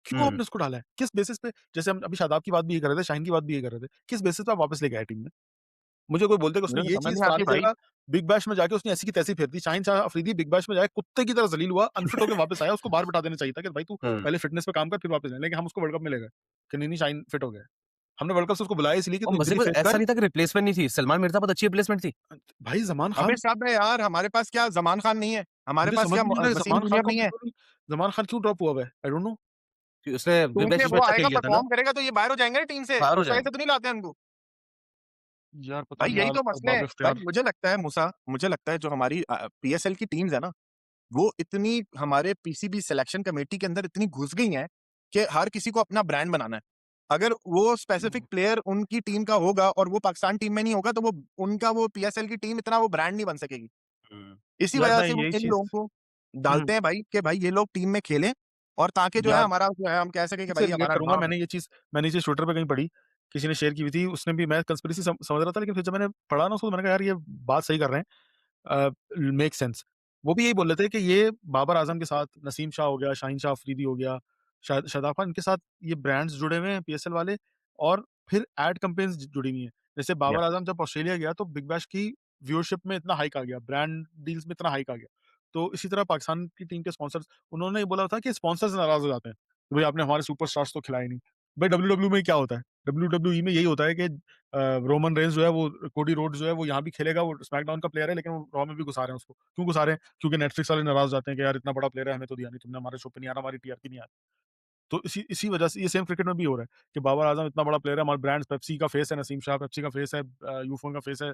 क्यों हुँ। आपने उसको डाला है? किस बेसिस पे? जैसे हम अभी शादाब की बात भी ये कर रहे थे, शाहीन की बात भी ये कर रहे थे। किस बेसिस पे आप वापस लेके आए टीम में? मुझे कोई बोलता है कि उसने मुझे ये तो समझ चीज़ नहीं आती फलानी भाई। जगह बिग बैश में जाके उसने ऐसी की तैसी फेर दी। शाहीन शाह अफरीदी बिग बैश में जाके कुत्ते की तरह ज़लील हुआ, अनफिट होके वापस आया, उसको बाहर बिठा देना चाहिए था कि भाई तू हुँ। पहले फिटनेस पे काम कर फिर वापस जाए। लेकिन हम उसको वर्ल्ड कप में ले गए कि नहीं, नहीं शाहीन फिट हो गया है। हमने वर्ल्ड कप से उसको बुलाया इसलिए कि और तू इतनी मजीद फेक ऐसा कर। नहीं था कि रिप्लेसमेंट नहीं थी, सलमान मिर्जा बहुत अच्छी रिप्लेसमेंट थी। भाई ज़मान अबे खान साहब यार हमारे पास क्या ज़मान खान नहीं है? हमारे मुझे पास समझ क्या नहीं आ रहा है वसीम जूनियर नहीं है? तो ज़मान खान क्यों ड्रॉप हुआ हुआ है? I don't know. कि उसने बिग क्योंकि बैश में वो अच्छा खेल आएगा किया था ना, परफॉर्म करेगा तो ये बाहर हो जाएंगे ना टीम से, बाहर हो उस वजह जाएँगे। से तो नहीं लाते हैं उनको। यार पता भाई नहीं यही यार, तो मसले अरबाब हैं। भाई इख्तियार मुझे लगता है मूसा, मुझे लगता है जो हमारी पीएसएल की टीम्स है ना, वो इतनी हमारे पीसीबी सिलेक्शन कमेटी के अंदर इतनी घुस गई हैं कि हर किसी को अपना ब्रांड बनाना है। अगर वो स्पेसिफिक प्लेयर उनकी टीम का होगा और वो पाकिस्तान टीम में नहीं होगा तो वो उनका वो पीएसएल की टीम इतना वो ब्रांड नहीं बन सकेगी। हुँ। इसी यार वजह मैं से वो यही इन चीज़ लोगों को हुँ, डालते हैं भाई कि भाई ये लोग टीम में खेलें और ताकि जो है यार हमारा जो है हम कह सकें कि से भाई रिलेट हमारा करूँगा। नाम है। मैंने ये चीज़ ट्विटर पे कहीं पढ़ी, किसी ने शेयर की हुई थी, उसने भी मैं कंस्पिरेसी समझ रहा था, लेकिन फिर जब मैंने पढ़ा ना उसको, तो मैंने कहा यार ये बात सही कर रहे हैं। Make sense. वो भी यही बोल रहे थे कि ये बाबर आज़म के साथ नसीम शाह हो गया, शाहीन शाह अफरीदी हो गया, शादाब खान, इनके साथ ये ब्रांड्स जुड़े हुए हैं पीएसएल वाले, और फिर एड कैम्पेन्स जुड़ी हुई हैं। जैसे या बाबर आज़म जब ऑस्ट्रेलिया गया तो बिग बैश की व्यूअरशिप में इतना हाइक आ गया, ब्रांड डील्स में इतना हाइक आ गया। तो इसी तरह पाकिस्तान की टीम के स्पॉन्सर्स, उन्होंने ये बोला था कि स्पॉन्सर्स नाराज़ हो जाते हैं, कि भाई आपने हमारे सुपरस्टार्स तो खिलाए नहीं। भाई डब्ल्यूडब्ल्यू में क्या होता है? डब्ल्यूडब्ल्यूई में यही होता है कि रोमन रेंस जो है वो, कोडी रोड्स जो है वो यहाँ भी खेलेगा, वो स्मैकडाउन का प्लेयर है, लेकिन वो रॉ में भी घुसा रहे हैं उसको। क्यों घुसा रहे हैं? क्योंकि नेटफ्लिक्स वाले नाराज़ हो जाते हैं कि यार इतना बड़ा प्लेयर है, हमें तो दिया नहीं, तुमने हमारे शो पे नहीं आ रहा, हमारी टीआरपी नहीं आ रही। तो इसी इसी वजह से ये सेम क्रिकेट में भी हो रहा है कि बाबर आज़म इतना बड़ा प्लेयर है, हमारे ब्रांड्स, पेप्सी का फेस है नसीम शाह, पेप्सी का फेस है यूफोन का फेस है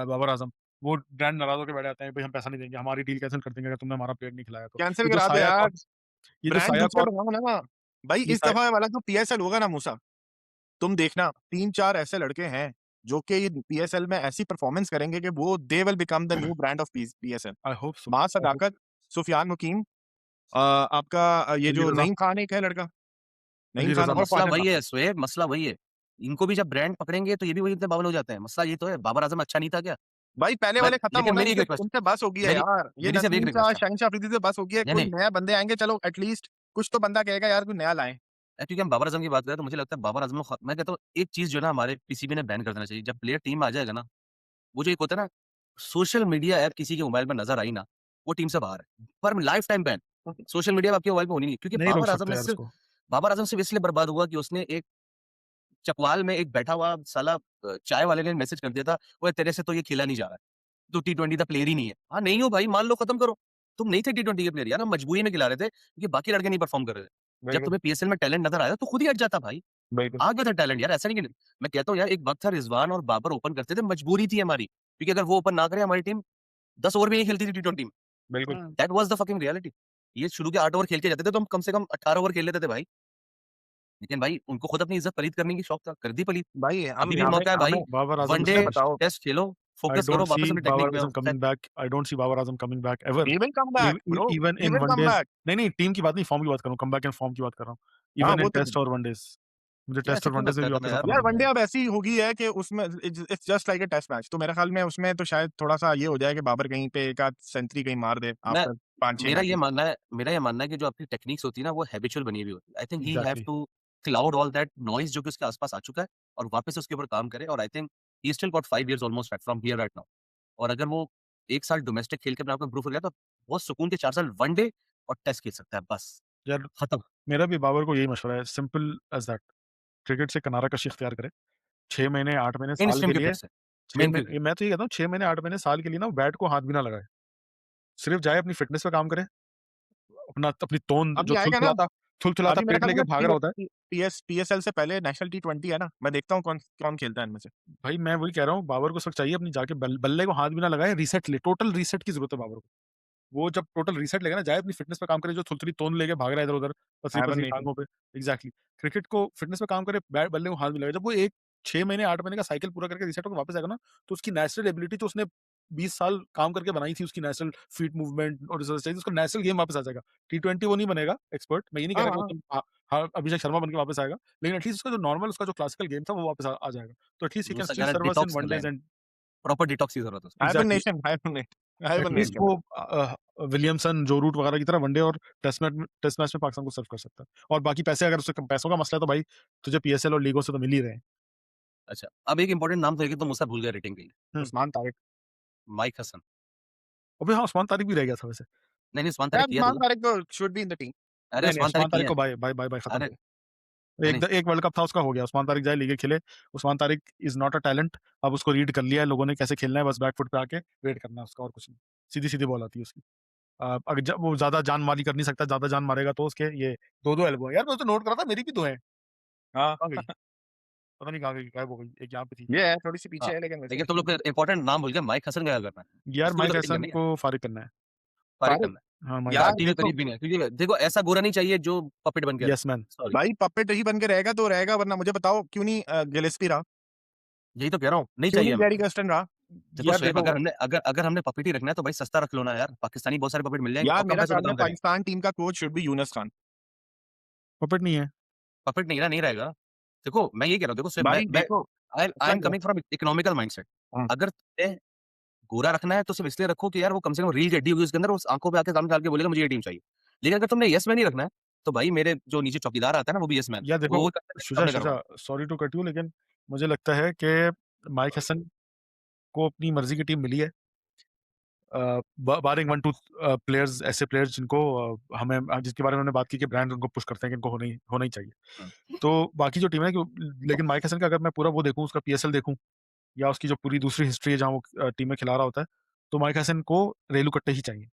बाबर आज़म। वो ब्रांड नाराज़ होके बैठ जाते हैं, भई हम पैसा नहीं देंगे, हमारी डील कैंसल कर देंगे अगर तुमने हमारा प्लेयर नहीं खिलाया तो। कैंसिल ये जो करा दो साया यार, कॉर्प्स ये जो ब्रांड साया बूस्टर कॉर्प बनाओ ना। भाई ये इस साया दफा वाला जो पीएसएल होगा ना मूसा, तुम देखना 3-4 ऐसे लड़के हैं जो कि ये पीएसएल में ऐसी परफॉर्मेंस करेंगे कि वो they will become the new brand of PSL. I hope so, मां आई होप सदाकत, सुफियान मुकीम, आपका ये अली जो रज़ा नईम खान एक है लड़का, नईम अली खान रज़ा तो और मसला ख्वाजा वही खान। है शुएब, मसला वही है। इनको भी जब ब्रांड पकड़ेंगे तो ये भी वही इतने पागल हो जाते हैं। मसला ये तो है, बाबर आज़म अच्छा नहीं था क्या? भाई पहले मैं वाले खत्म लेकिन होना, मेरी एक उनसे रिक्वेस्ट उनसे बस हो गई है मेरी यार। ये मेरी सिर्फ एक नसीम शाह, रिक्वेस्ट है। शहनशाह अफरीदी से बस हो गई है। नहीं, कोई नहीं, नया बंदे आएंगे, चलो एटलीस्ट कुछ तो बंदा कहेगा यार कोई नया लाएं। क्योंकि हम बाबर आज़म की बात करें तो मुझे लगता है बाबर आज़म को मैं कहता हूँ एक चीज़ जो है ना हमारे पीसीबी ने बैन कर देना चाहिए। जब प्लेयर टीम में आ जाएगा ना, वो जो एक होता है ना, सोशल मीडिया ऐप किसी के मोबाइल में नज़र आई ना, वो टीम से बाहर है। पर life time ban. Social media आपके मोबाइल पे होनी नहीं क्योंकि नहीं रोक सकते यार उसको। बाबर आज़म सिर्फ इसलिए बर्बाद हुआ कि उसने एक चकवाल में एक बैठा हुआ साला चाय वाले ने मैसेज कर दिया था, "ओए तेरे से तो ये खेला नहीं जा रहा है। तू टी20 का प्लेयर ही नहीं है।" हाँ, नहीं हो भाई मान लो खत्म करो। तुम नहीं थे टी20 के प्लेयर यार, हम मजबूरी में खिला रहे थे क्योंकि बाकी लड़के नहीं परफॉर्म कर रहे थे। जब बिल्कुल, तुम्हें पीएसएल में टैलेंट नज़र आया तो खुद ही हट जाता भाई। बिल्कुल, आ गया था टैलेंट यार ऐसा नहीं कि मैं कहता हूँ यार एक वक़्त था रिज़वान और बाबर ओपन करते थे, मजबूरी थी हमारी। क्योंकि अगर वो ओपन ना करे हमारी टीम 10 ओवर भी नहीं खेलती थी टी20 में। बिल्कुल। That was the fucking reality. ये शुरू के 8 ओवर खेल के जाते थे तो हम कम से कम 18 ओवर खेल लेते थे भाई। लेकिन भाई उनको खुद अपनी इज़्ज़त पलीद करने की शौक था, कर दी पलीद। भाई हम अभी भी हमें मौका है भाई, हमें बाबर आज़म वनडे मुझे बताओ, टेस्ट खेलो, I फ़ोकस करो, don't वापस see अपनी टेक्निक Babar पे आओ। Azam coming back. I don't see Babar Azam coming back ever. He will come back bro, Even he in will one come days. Back. नहीं नहीं टीम की बात नहीं, फॉर्म की बात कर रहा हूँ, कम बैक एंड फॉर्म की बात कर रहा हूँ। हाँ इवन वो इन तो टेस्ट और वनडेज, मुझे यार टेस्ट ऐसा और क्यों वनडेज में लगता भी है वापस तुम्हें यार? आता यार नजर वनडे आएगा। अब ऐसी हो गई है कि उसमें it's just like a test match. तो मेरे ख्याल में उसमें तो शायद थोड़ा-सा ये हो जाए कि बाबर कहीं पे एक आध सेंचुरी कहीं मार दे मैं आफ्टर 5-6 मैचेस। मेरा ये मानना है कि जो आपकी टेक्निक्स होती है ना वो हैबिचुअल बनी हुई होती है। I think he have exactly. To cloud all that noise जो कि उसके आस-पास आ चुका है और वापस उसके ऊपर काम करे और आई think he still got 5 years almost from here right now. और अगर वो 1 साल डोमेस्टिक खेल के अपने आप को इम्प्रूव कर गया तो बहुत सुकून के 4 साल वनडे और टेस्ट खेल सकता है बस, यार खत्म। मेरा भी बाबर को यही मशवरा है, सिंपल एज दैट। क्रिकेट से किनारा कशी इख्तियार करे, 6 महीने 8 महीने मेन साल स्ट्रीम के लिए, क्रिकेट से, 6 मेन क्रिकेट। महीने मैं तो ये कहता हूँ 6 महीने 8 महीने साल के लिए ना वो बैट को हाथ भी ना लगाए। सिर्फ जाए अपनी फिटनेस पे काम करे, अपनी तोंद अभी जो आएगा ना, थुलथुलाता अभी मेरे पेट ख्याल लेके में भाग रहा होता है। पीएसएल से पहले नेशनल टी20 है ना, मैं देखता हूँ कौन कौन खेलता है इनमें से। भाई मैं वही कह रहा हूँ, बाबर को इस वक़्त चाहिए अपनी जाके बल्ले को हाथ भी ना लगाए, रीसेट ले, टोटल रीसेट की ज़रूरत है बाबर को। वो जब टोटल रीसेट लेगा ना, जाए अपनी फ़िटनेस पे काम करे, जो थुलथुली तोंद लेके भाग रहा है इधर-उधर, पतली-पतली हाइबरनेशन। टाँगों पे। एग्ज़ैक्टली। क्रिकेट को फ़िटनेस पे काम करे, बल्ले को हाथ भी लगाए। जब वो एक 6 महीने 8 महीने का साइकिल पूरा करके रीसेट होके वापस आएगा ना, तो उसकी नेचुरल एबिलिटी जो उसने 20 साल काम करके बनाई थी, उसकी नेचुरल फीट मूवमेंट और एक्सरसाइज़, उसका नेचुरल गेम वापस आ जाएगा। टी20 वो नहीं बनेगा एक्सपर्ट, मैं ये नहीं कह हाँ, रहा कि वो हाँ। एकदम हाँ, अभिषेक शर्मा बन के वापस आएगा, लेकिन एटलीस्ट उसका जो नॉर्मल उसका जो क्लासिकल गेम था, वो वापस आ जाएगा। तो एटलीस्ट ही कैन दूसरा स्टिल कह रहा है सर्व अस इन डिटॉक्स वन करना है, डेज़ एंड प्रॉपर डिटॉक्स की ज़रूरत है उसको। एग्ज़ैक्टली। Hibernation, at least hibernation. वो विलियमसन, जो रूट वगैरह की तरह वनडे और टेस्ट मैच में पाकिस्तान को सर्व कर सकता है। और बाकी पैसे, अगर उससे पैसों का मसला है तो भाई तुझे पीएसएल और लीगों से तो मिल ही रहे हैं। अच्छा, अब एक इंपॉर्टेंट नाम तो लेके तो मुझसे भूल गया रेटिंग के लिए, हुँ। उस्मान तारिक। माइक हसन। अबे हाँ, उस्मान तारिक भी रह गया था वैसे। नहीं, नहीं उस्मान तारिक यार किया था उस्मान तो। तारिक तो should be in the team. अरे नहीं, नहीं, उस्मान तारिक उस्मान तारिक किया को है। बाय बाय बाय बाय खत्म। अरे है नहीं? एक वर्ल्ड कप था उसका हो गया, उस्मान तारिक जाए लीगे खेले, Usman Tariq is not a talent, अब उसको रीड कर लिया है लोगों ने कैसे खेलना है, बस बैक फुट पे आके वेट करना है उसका और कुछ नहीं। सीधी-सीधी बॉल आती है उसकी। अगर जब वो ज़्यादा जान मारी कर नहीं सकता, ज़्यादा जान मारेगा तो उसके ये 2-2 एल्बो है। यार मैं तो नोट कर रहा था मेरी भी 2 हैं, हाँ, कहाँ गई? पता नहीं कहाँ गई, गायब हो गई, एक यहाँ पे थी। ये है थोड़ी-सी हाँ, पीछे है लेकिन वैसे लेकिन तुम लोग फिर इम्पोर्टेंट नाम भूल गए, माइक हसन का क्या करना है? यार उसकी भी माइक तो बैटिंग हैसन करनी है, को फारिग करना है। फारिग फारिग करना है। हाँ, माइक या यार हैसन। टीम के देखो करीब भी नहीं है, क्योंकि देखो ऐसा गोरा नहीं चाहिए जो पपेट बन के रहे। Yes man. सॉरी, भाई पपेट ही बन के रहेगा तो रहेगा, वरना मुझे बताओ क्यों नहीं गिलेस्पी रहा? यही तो कह रहा हूँ, नहीं क्यों चाहिए नहीं हमें। गैरी कर्स्टन रहा? देखो यार शुएब, देखो, अगर हमने पपेट ही रखना है तो भाई सस्ता रख लो ना यार, पाकिस्तानी बहुत सारे पपेट मिल जाएंगे यार और कम मेरा पैसों में ख्याल है काम करेंगे। पाकिस्तान टीम का coach should be Yunus Khan. Puppet नहीं है। पपेट नहीं ना, नहीं रहेगा। देखो मैं ये कह रहा हूँ, देखो शुएब, भाई मैं देखो आई एम समझो। Coming from economical mindset. हाँ। अगर तुम्हें गोरा रखना है तो सिर्फ इसलिए रखो कि यार वो कम से कम रील की हड्डी होगी उसके अंदर, उस आंखों पे आके सामने डाल के बोलेगा मुझे ये टीम चाहिए। लेकिन अगर तुमने यस मैन ही रखना है तो भाई मेरे जो नीचे चौकीदार आता है ना वो भी यस मैन, यार देखो, वो करते हैं, शुजा सब मैं शुजा करवाऊंगा। सॉरी टू कट यू, लेकिन मुझे लगता है कि माइक हसन को अपनी मर्जी की टीम मिली है। बारिंग 1-2 प्लेयर्स, ऐसे प्लेयर्स जिनको हमें जिसके बारे में हमने बात की कि ब्रांड उनको पुश करते हैं कि इनको होना ही चाहिए। हम्म। तो बाकी जो टीम है कि, लेकिन माइक हसन का अगर मैं पूरा वो देखूँ, उसका पीएसएल देखूँ या उसकी जो पूरी दूसरी हिस्ट्री है जहाँ वो टीम में खिला रहा होता है, तो माइक हसन को रेलू कट्टे ही चाहिए।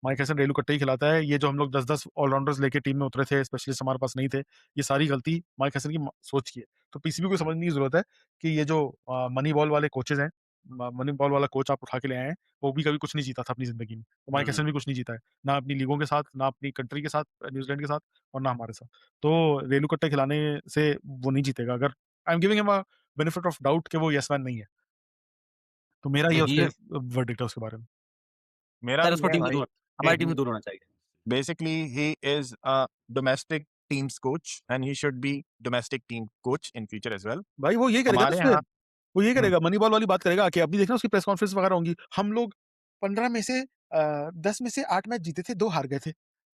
माइक हैसन रेलू कट्टे ही खिलाता है। ये जो हम लोग 10-10 ऑलराउंडर्स लेके टीम में उतरे थे, स्पेशलिस्ट हमारे पास नहीं थे, ये सारी गलती माइक हैसन की सोच की है। तो पीसीबी को समझने की जरूरत है कि ये जो मनी बॉल वाले कोचेज हैं, मनी बॉल वाला कोच आप उठा के ले आए हैं, वो भी कभी कुछ नहीं जीता था अपनी जिंदगी में। तो माइक हैसन भी कुछ नहीं जीता है, ना अपनी लीगों के साथ, ना अपनी कंट्री के साथ, न्यूजीलैंड के साथ, और ना हमारे साथ। तो रेलू कट्टे खिलाने से वो नहीं जीतेगा। अगर I am giving him a benefit of doubt कि वो यस मैन नहीं है, तो मेरा ये उस ही पे इज, वर्डिक्ट है उसके बारे में। मेरा यार भी उसको है टीम से भाई दूर, कि हमारी टीम से दूर होना चाहिए। Basically he is a domestic teams coach and he should B domestic team coach in future as well. भाई वो ये करेगा ना हमारे उसपे, यहाँ वो ये हुँ, करेगा, मनीबॉल वाली बात करेगा आके। अभी देखना उसकी प्रेस कॉन्फ्रेंस वगैरह होंगी। हम लोग 15 में से 10 में से 8 मैच जीते थे, 2 हार गए थे।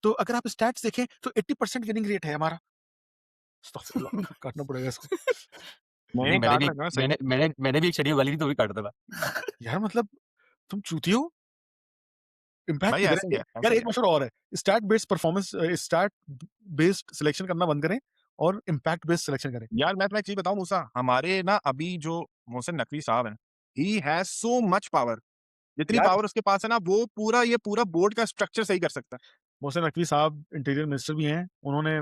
तो अगर आप स्टैट्स देखें तो 80% विनिंग रेट है हमारा। अस्तगफुरुल्लाह, काटना पड़ेगा इसको। नहीं, नहीं काट लेना सही। मैंने भी एक शरीफ वाली थी तो भी काट देगा। यार मतलब तुम चूतिए हो, इम्पैक्ट भाई किधर ऐसे ही है? है, यार ऐसे ही एक है। मशवरा और है, स्टैट बेस्ड सिलेक्शन करना बंद करें और इम्पैक्ट बेस्ड सिलेक्शन करें। यार मैं तुम्हें एक चीज़ बताऊँ मूसा, हमारे ना अभी जो मोहसिन नकवी साहब हैं, he has so much power. जितनी यार पावर उसके पास है ना, वो पूरा ये पूरा बोर्ड का स्ट्रक्चर सही कर सकता है। मोहसिन नकवी साहब इंटीरियर मिनिस्टर भी हैं। उन्होंने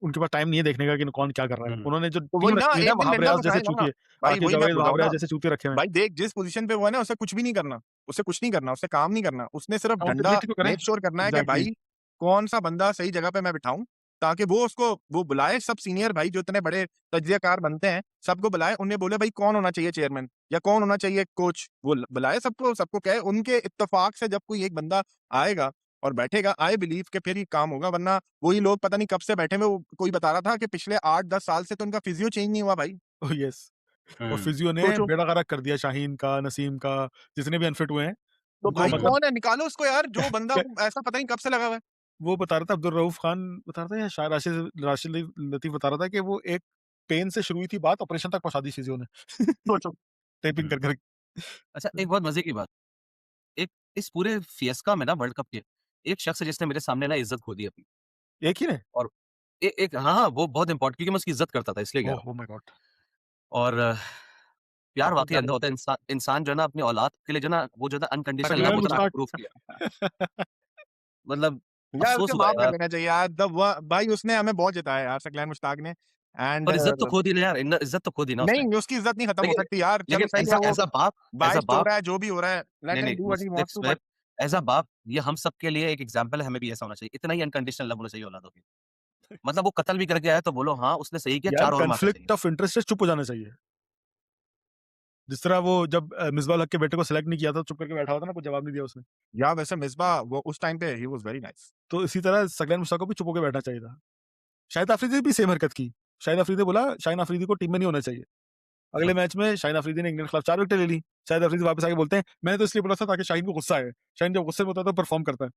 उनके पास टाइम नहीं है देखने का कि कौन क्या कर रहा है। हुँ। उन्होंने जो तो टीम वही ना रखी हुई है ना, एक दिन वहाब डंडा रियाज जैसे बसाएगा ना। चूतिए, भाई आकिब वही मैं जावेद, बोल रहा वहाब हूँ रियाज ना। जैसे चूतिए रखे हुए हैं। भाई देख जिस पोज़ीशन पे वो है ना, उसे कुछ भी नहीं करना। उसे कुछ नहीं करना, उसे काम नहीं करना। उसने सिर्फ डंडा अकाउंटेबिलिटी तो करें। मेक श्योर करना है कि एग्ज़ैक्टली। भाई कौन-सा बंदा सही जगह पे मैं बिठाऊँ, ताकि वो उसको वो बुलाए सब सीनियर भाई जो इतने बड़े तज्ज़ियाकार बनते हैं, सबको बुलाए, उन्हें बोले भाई कौन होना चाहिए चेयरमैन या कौन होना चाहिए कोच। वो ल बुलाए सबको, सबको कहे उनके इत्तेफ़ाक से जब कोई एक बंदा आएगा और बैठेगा, आई बिलीव कि फिर ही काम होगा, वरना वही लोग पता नहीं कब से बैठे हुए। वो कोई बता रहा था कि पिछले 8-10 साल से तो उनका फिजियो चेंज नहीं हुआ भाई। Oh yes. और हुँ। फिजियो ने सोचो। बेड़ा गर्क कर दिया शाहीन का, नसीम का, जितने भी अनफिट हुए हैं, तो उनको भाई हुँ। मतलब कौन है? निकालो उसको यार, जो बंदा वो ऐसा पता नहीं कब से लगा हुआ है। वो बता रहा था, अब्दुल रऊफ खान बता रहा था या शायद राशिद लतीफ़ बता रहा था कि वो एक पेन से शुरू हुई थी बात, ऑपरेशन तक पहुँचा दी फिजियो ने। सोचो। टेपिंग हुँ। कर कर। अच्छा, एक बहुत मज़े की बात, एक इस पूरे फियस्का में ना वर्ल्ड कप के, एक शख्स है जिसने मेरे सामने ना इज़्ज़त खो दी अपनी। एक ही ने? और एक हाँ, हाँ, वो बहुत इम्पोर्टेंट, क्योंकि मैं उसकी इज़्ज़त करता था इसलिए कह रहा हूँ। Oh my God! और प्यार अपना वाक़ई प्यार अंधा होता है। इंसान जो है ना अपनी औलाद के लिए जो है ना, वो जो है ना अनकंडीशनल लव शक्लेन होता है ना, मुश्ताक। प्रूव किया। मतलब यार अफ़सोस उसे हुआ माफ कर यार, देना चाहिए यार। द व भाई उसने हमें बहुत जिताया यार सकलैन मुश्ताक ने। एंड पर इज़्ज़त तो खो दी ना यार, इज़्ज़त तो खो दी ना उसने। नहीं उसकी इज़्ज़त नहीं खत्म हो लेकिन सकती यार। चलो लेकिन सही है वो एज़ अ बाइस्ड हो बाप, रहा है, जो भी हो रहा है, लेट नहीं, हिम नहीं, do what he wants to but as a बाप ये हम सब के लिए एक एग्ज़ाम्पल है, हमें भी ऐसा होना चाहिए। इतना ही अनकंडीशनल लव होना चाहिए औलादों के। मतलब वो कत्ल भी करके आया तो बोलो हाँ, उसने सही किया, यार 4 और मारने चाहिए। कॉन्फ्लिक्ट ऑफ इंटरेस्ट से चुप हो जाना चाहिए। जिस तरह वो जब मिसबाह हक के बेटे को सेलेक्ट नहीं किया था, चुप करके बैठा हुआ था ना, कुछ जवाब नहीं दिया उसने। या वैसे मिसबा वो उस टाइम पे ही वाज़ वेरी नाइस। तो इसी तरह शक्लेन मुश्ताक को भी चुप होके बैठना चाहिए था। शाहिद अफरीदी ने भी सेम हरकत की। शाहिद अफरीदी ने बोला शाहीन अफरीदी को टीम में नहीं होना चाहिए। अगले मैच में शाहीन अफरीदी ने इंग्लैंड के खिलाफ 4 विकेटें ले ली। शाहिद अफरीदी वापस आके बोलते हैं, मैंने तो इसलिए बोला था ताकि शाहीन को गुस्सा आए। शाहीन जब गुस्से में होता है तो परफॉर्म करता है।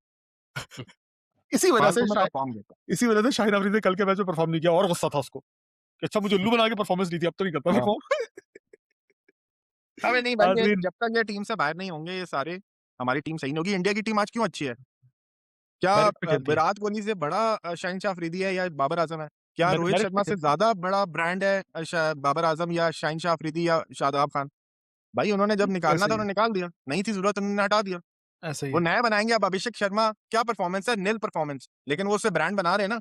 इसी वजह से फालतू में शाय परफॉर्म देता इसी वजह से शाहीन अफरीदी ने कल के मैच में परफॉर्म नहीं किया और गुस्सा था उसको कि अच्छा मुझे उल्लू बना के परफॉर्मेंस दी थी, अब तो नहीं करता है। हाँ। परफॉर्म। अबे नहीं भाई ये नाज़रीन, जब तक ये टीम से बाहर नहीं होंगे ये सारे, हमारी टीम सही नहीं होगी। इंडिया की टीम आज क्यों अच्छी है? क्या मेरिट पे खेलती है। विराट कोहली से बड़ा शहनशाह अफरीदी है या बाबर आज़म है? क्या मैं रोहित डायरेक्ट शर्मा से ज्यादा बड़ा ब्रांड है बाबर आजम या शाहिन शाह अफरीदी या शादाब खान? भाई उन्होंने जब निकालना ऐसे था ही उन्होंने निकाल दिया, नहीं थी जरूरत उन्होंने हटा दिया। ऐसे ही वो है। नया बनाएंगे। अब अभिषेक शर्मा क्या परफॉर्मेंस है, नील परफॉर्मेंस, लेकिन वो उससे ब्रांड बना रहे हैं ना।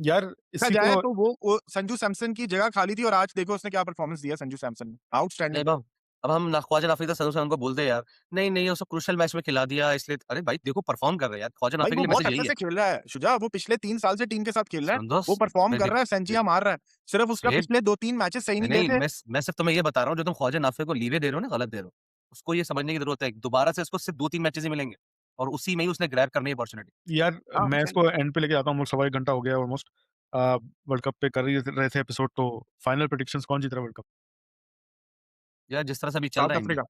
यार देखा इसी जाए को तो वो संजू सैमसन की जगह खाली थी और आज देखो उसने क्या परफॉर्मेंस दिया संजू सैमसन ने, नहीं आउटस्टैंडिंग। अब हम ना ख्वाजा नाफी का सर उनको बोलते हैं यार, नहीं उसको क्रूशियल मैच में खिला दिया इसलिए अरे भाई देखो परफॉर्म कर रहे हैं यार, ख्वाजा भाई नाफी के वो लिए बहुत मैसेज अच्छे यही है। से खेल रहा है शुजा, वो पिछले 3 साल से टीम के साथ खेल रहा है, वो संतोष परफॉर्म मैं कर देख रहा है, देख सेंचुरियां मार रहा है। सिर्फ उसका सेठ पिछले 2-3 मैचेस सही नहीं गए नहीं थे। मैं सिर्फ तुम्हें ये बता रहा हूँ जो तुम ख्वाजा नाफी को लीवे दे रहे हो ना गलत दे रहे हो। उसको ये समझने की जरूरत है दोबारा से उसको सिर्फ 2-3 मैचेस ही मिलेंगे और उसी में ही उसने ग्रैब करनी है अपॉर्चुनिटी। यार हाँ मैं इसको एंड पे लेके जाता हूँ, हम लोग सवा 1 घंटा हो गया ऑलमोस्ट। वर्ल्ड कप पे कर ही रहे थे एपिसोड, तो फाइनल प्रेडिक्शंस कौन जीत रहा है वर्ल्ड कप? यार जिस तरह से अभी चल साउथ रहा है इंडिया अफ्रीका।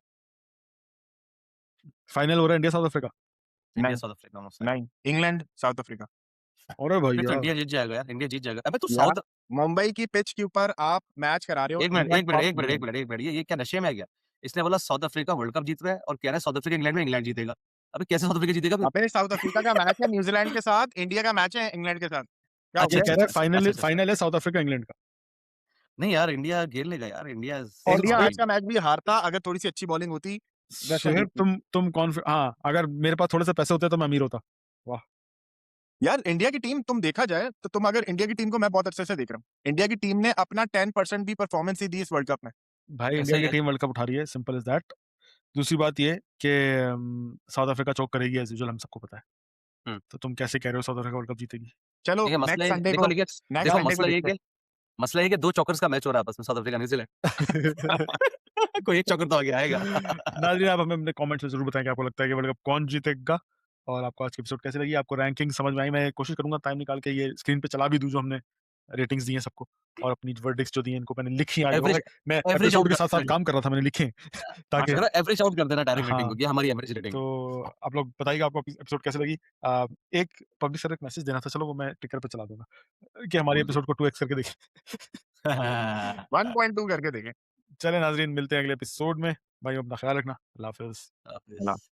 फाइनल हो रहा है इंडिया साउथ अफ्रीका। इंडिया नहीं, साउथ अफ्रीका दोनों नहीं, इंग्लैंड साउथ अफ्रीका। अरे फिर तो भैया इंडिया जीत जाएगा यार, इंडिया जीत जाएगा। अबे तू यार साउथ मुंबई की पिच के ऊपर आप मैच करा रहे हो, एक मिनट इंग्लैंड एक मिनट टॉप एक मिनट टीम एक है। मिनट एक मिनट ये क्या नशे में आ गया? इसने बोला साउथ अफ्रीका वर्ल्ड कप जीत रहा है और कह रहा है साउथ अफ्रीका इंग्लैंड में इंग्लैंड जीतेगा। अबे कैसे साउथ अफ्रीका जीतेगा फिर? अबे साउथ अफ्रीका का मैच है न्यूजीलैंड के साथ, इंडिया का मैच है इंग्लैंड के साथ, क्या हो अच्छा ये गया? अच्छा कह रहा अच्छा है अच्छा फाइनल अच्छा अच्छा। फाइनल है साउथ अफ्रीका इंग्लैंड का। नहीं यार इंडिया घेर लेगा यार, इंडिया इज और इंडिया स्ट्रांग। आज का मैच भी हारता अगर थोड़ी सी अच्छी बॉलिंग होती वेस्ट इंडीज सुहेब की। तुम कॉन्फिडेंट? हाँ, अगर मेरे पास थोड़े से पैसे होते तो मैं अमीर होता। वाह। यार इंडिया की टीम तुम देखा जाए तो तुम अगर इंडिया की टीम को मैं बहुत अच्छे से देख रहा हूँ, इंडिया की टीम ने अपना 10% भी परफॉर्मेंस ही दी इस वर्ल्ड कप में। भाई ऐसा इंडिया ही की है। टीम वर्ल्ड कप उठा रही है, सिंपल इज दैट। दूसरी बात ये कि साउथ अफ्रीका चौक करेगी एज यूजुअल, हम सबको पता है। हम्म। तो तुम कैसे कह रहे हो साउथ अफ्रीका वर्ल्ड कप जीतेगी? चलो देखिए मसला नेक्स्ट ये संडे देखो को, लेकिन नेक्स्ट देखो संडे को देखते हैं। मसला ये कि 2 चौकर्स का मैच हो रहा है आपस में, साउथ अफ्रीका न्यूजीलैंड। कोई एक चौकर तो आगे आएगा। नाज़रीन, आप हमें अपने कमेंट्स में ज़रूर बताएं कि आपको लगता है कि वर्ल्ड कप कौन जीतेगा, और आपको आज की एपिसोड कैसी लगी, आपको रैंकिंग समझ में आई? मैं कोशिश करूंगा टाइम निकाल के ये स्क्रीन पे चला भी दूं जो हमने रेटिंग्स दी हैं सबको, और अपनी वर्डिक्स जो दी हैं इनको मैंने लिखी आज, एवरेज मैं एवरेज एपिसोड आउट के साथ साथ कर काम कर रहा था, मैंने लिखे ताकि एवरेज आउट कर देना डायरेक्ट रेटिंग हाँ। को, ये हमारी एवरेज रेटिंग तो है। आप लोग बताइएगा आपको एपिसोड कैसी लगी। एक पब्लिशर एक मैसेज देना था, चलो वो मैं टिकर पे चला दूंगा कि हमारी बोल दो। एपिसोड को 2x करके देखिए। 1.2 करके देखें। चले नाजरीन, मिलते हैं अगले एपिसोड में। भाई अपना ख्याल रखना। अल्लाह हाफिज़। हाफिज़।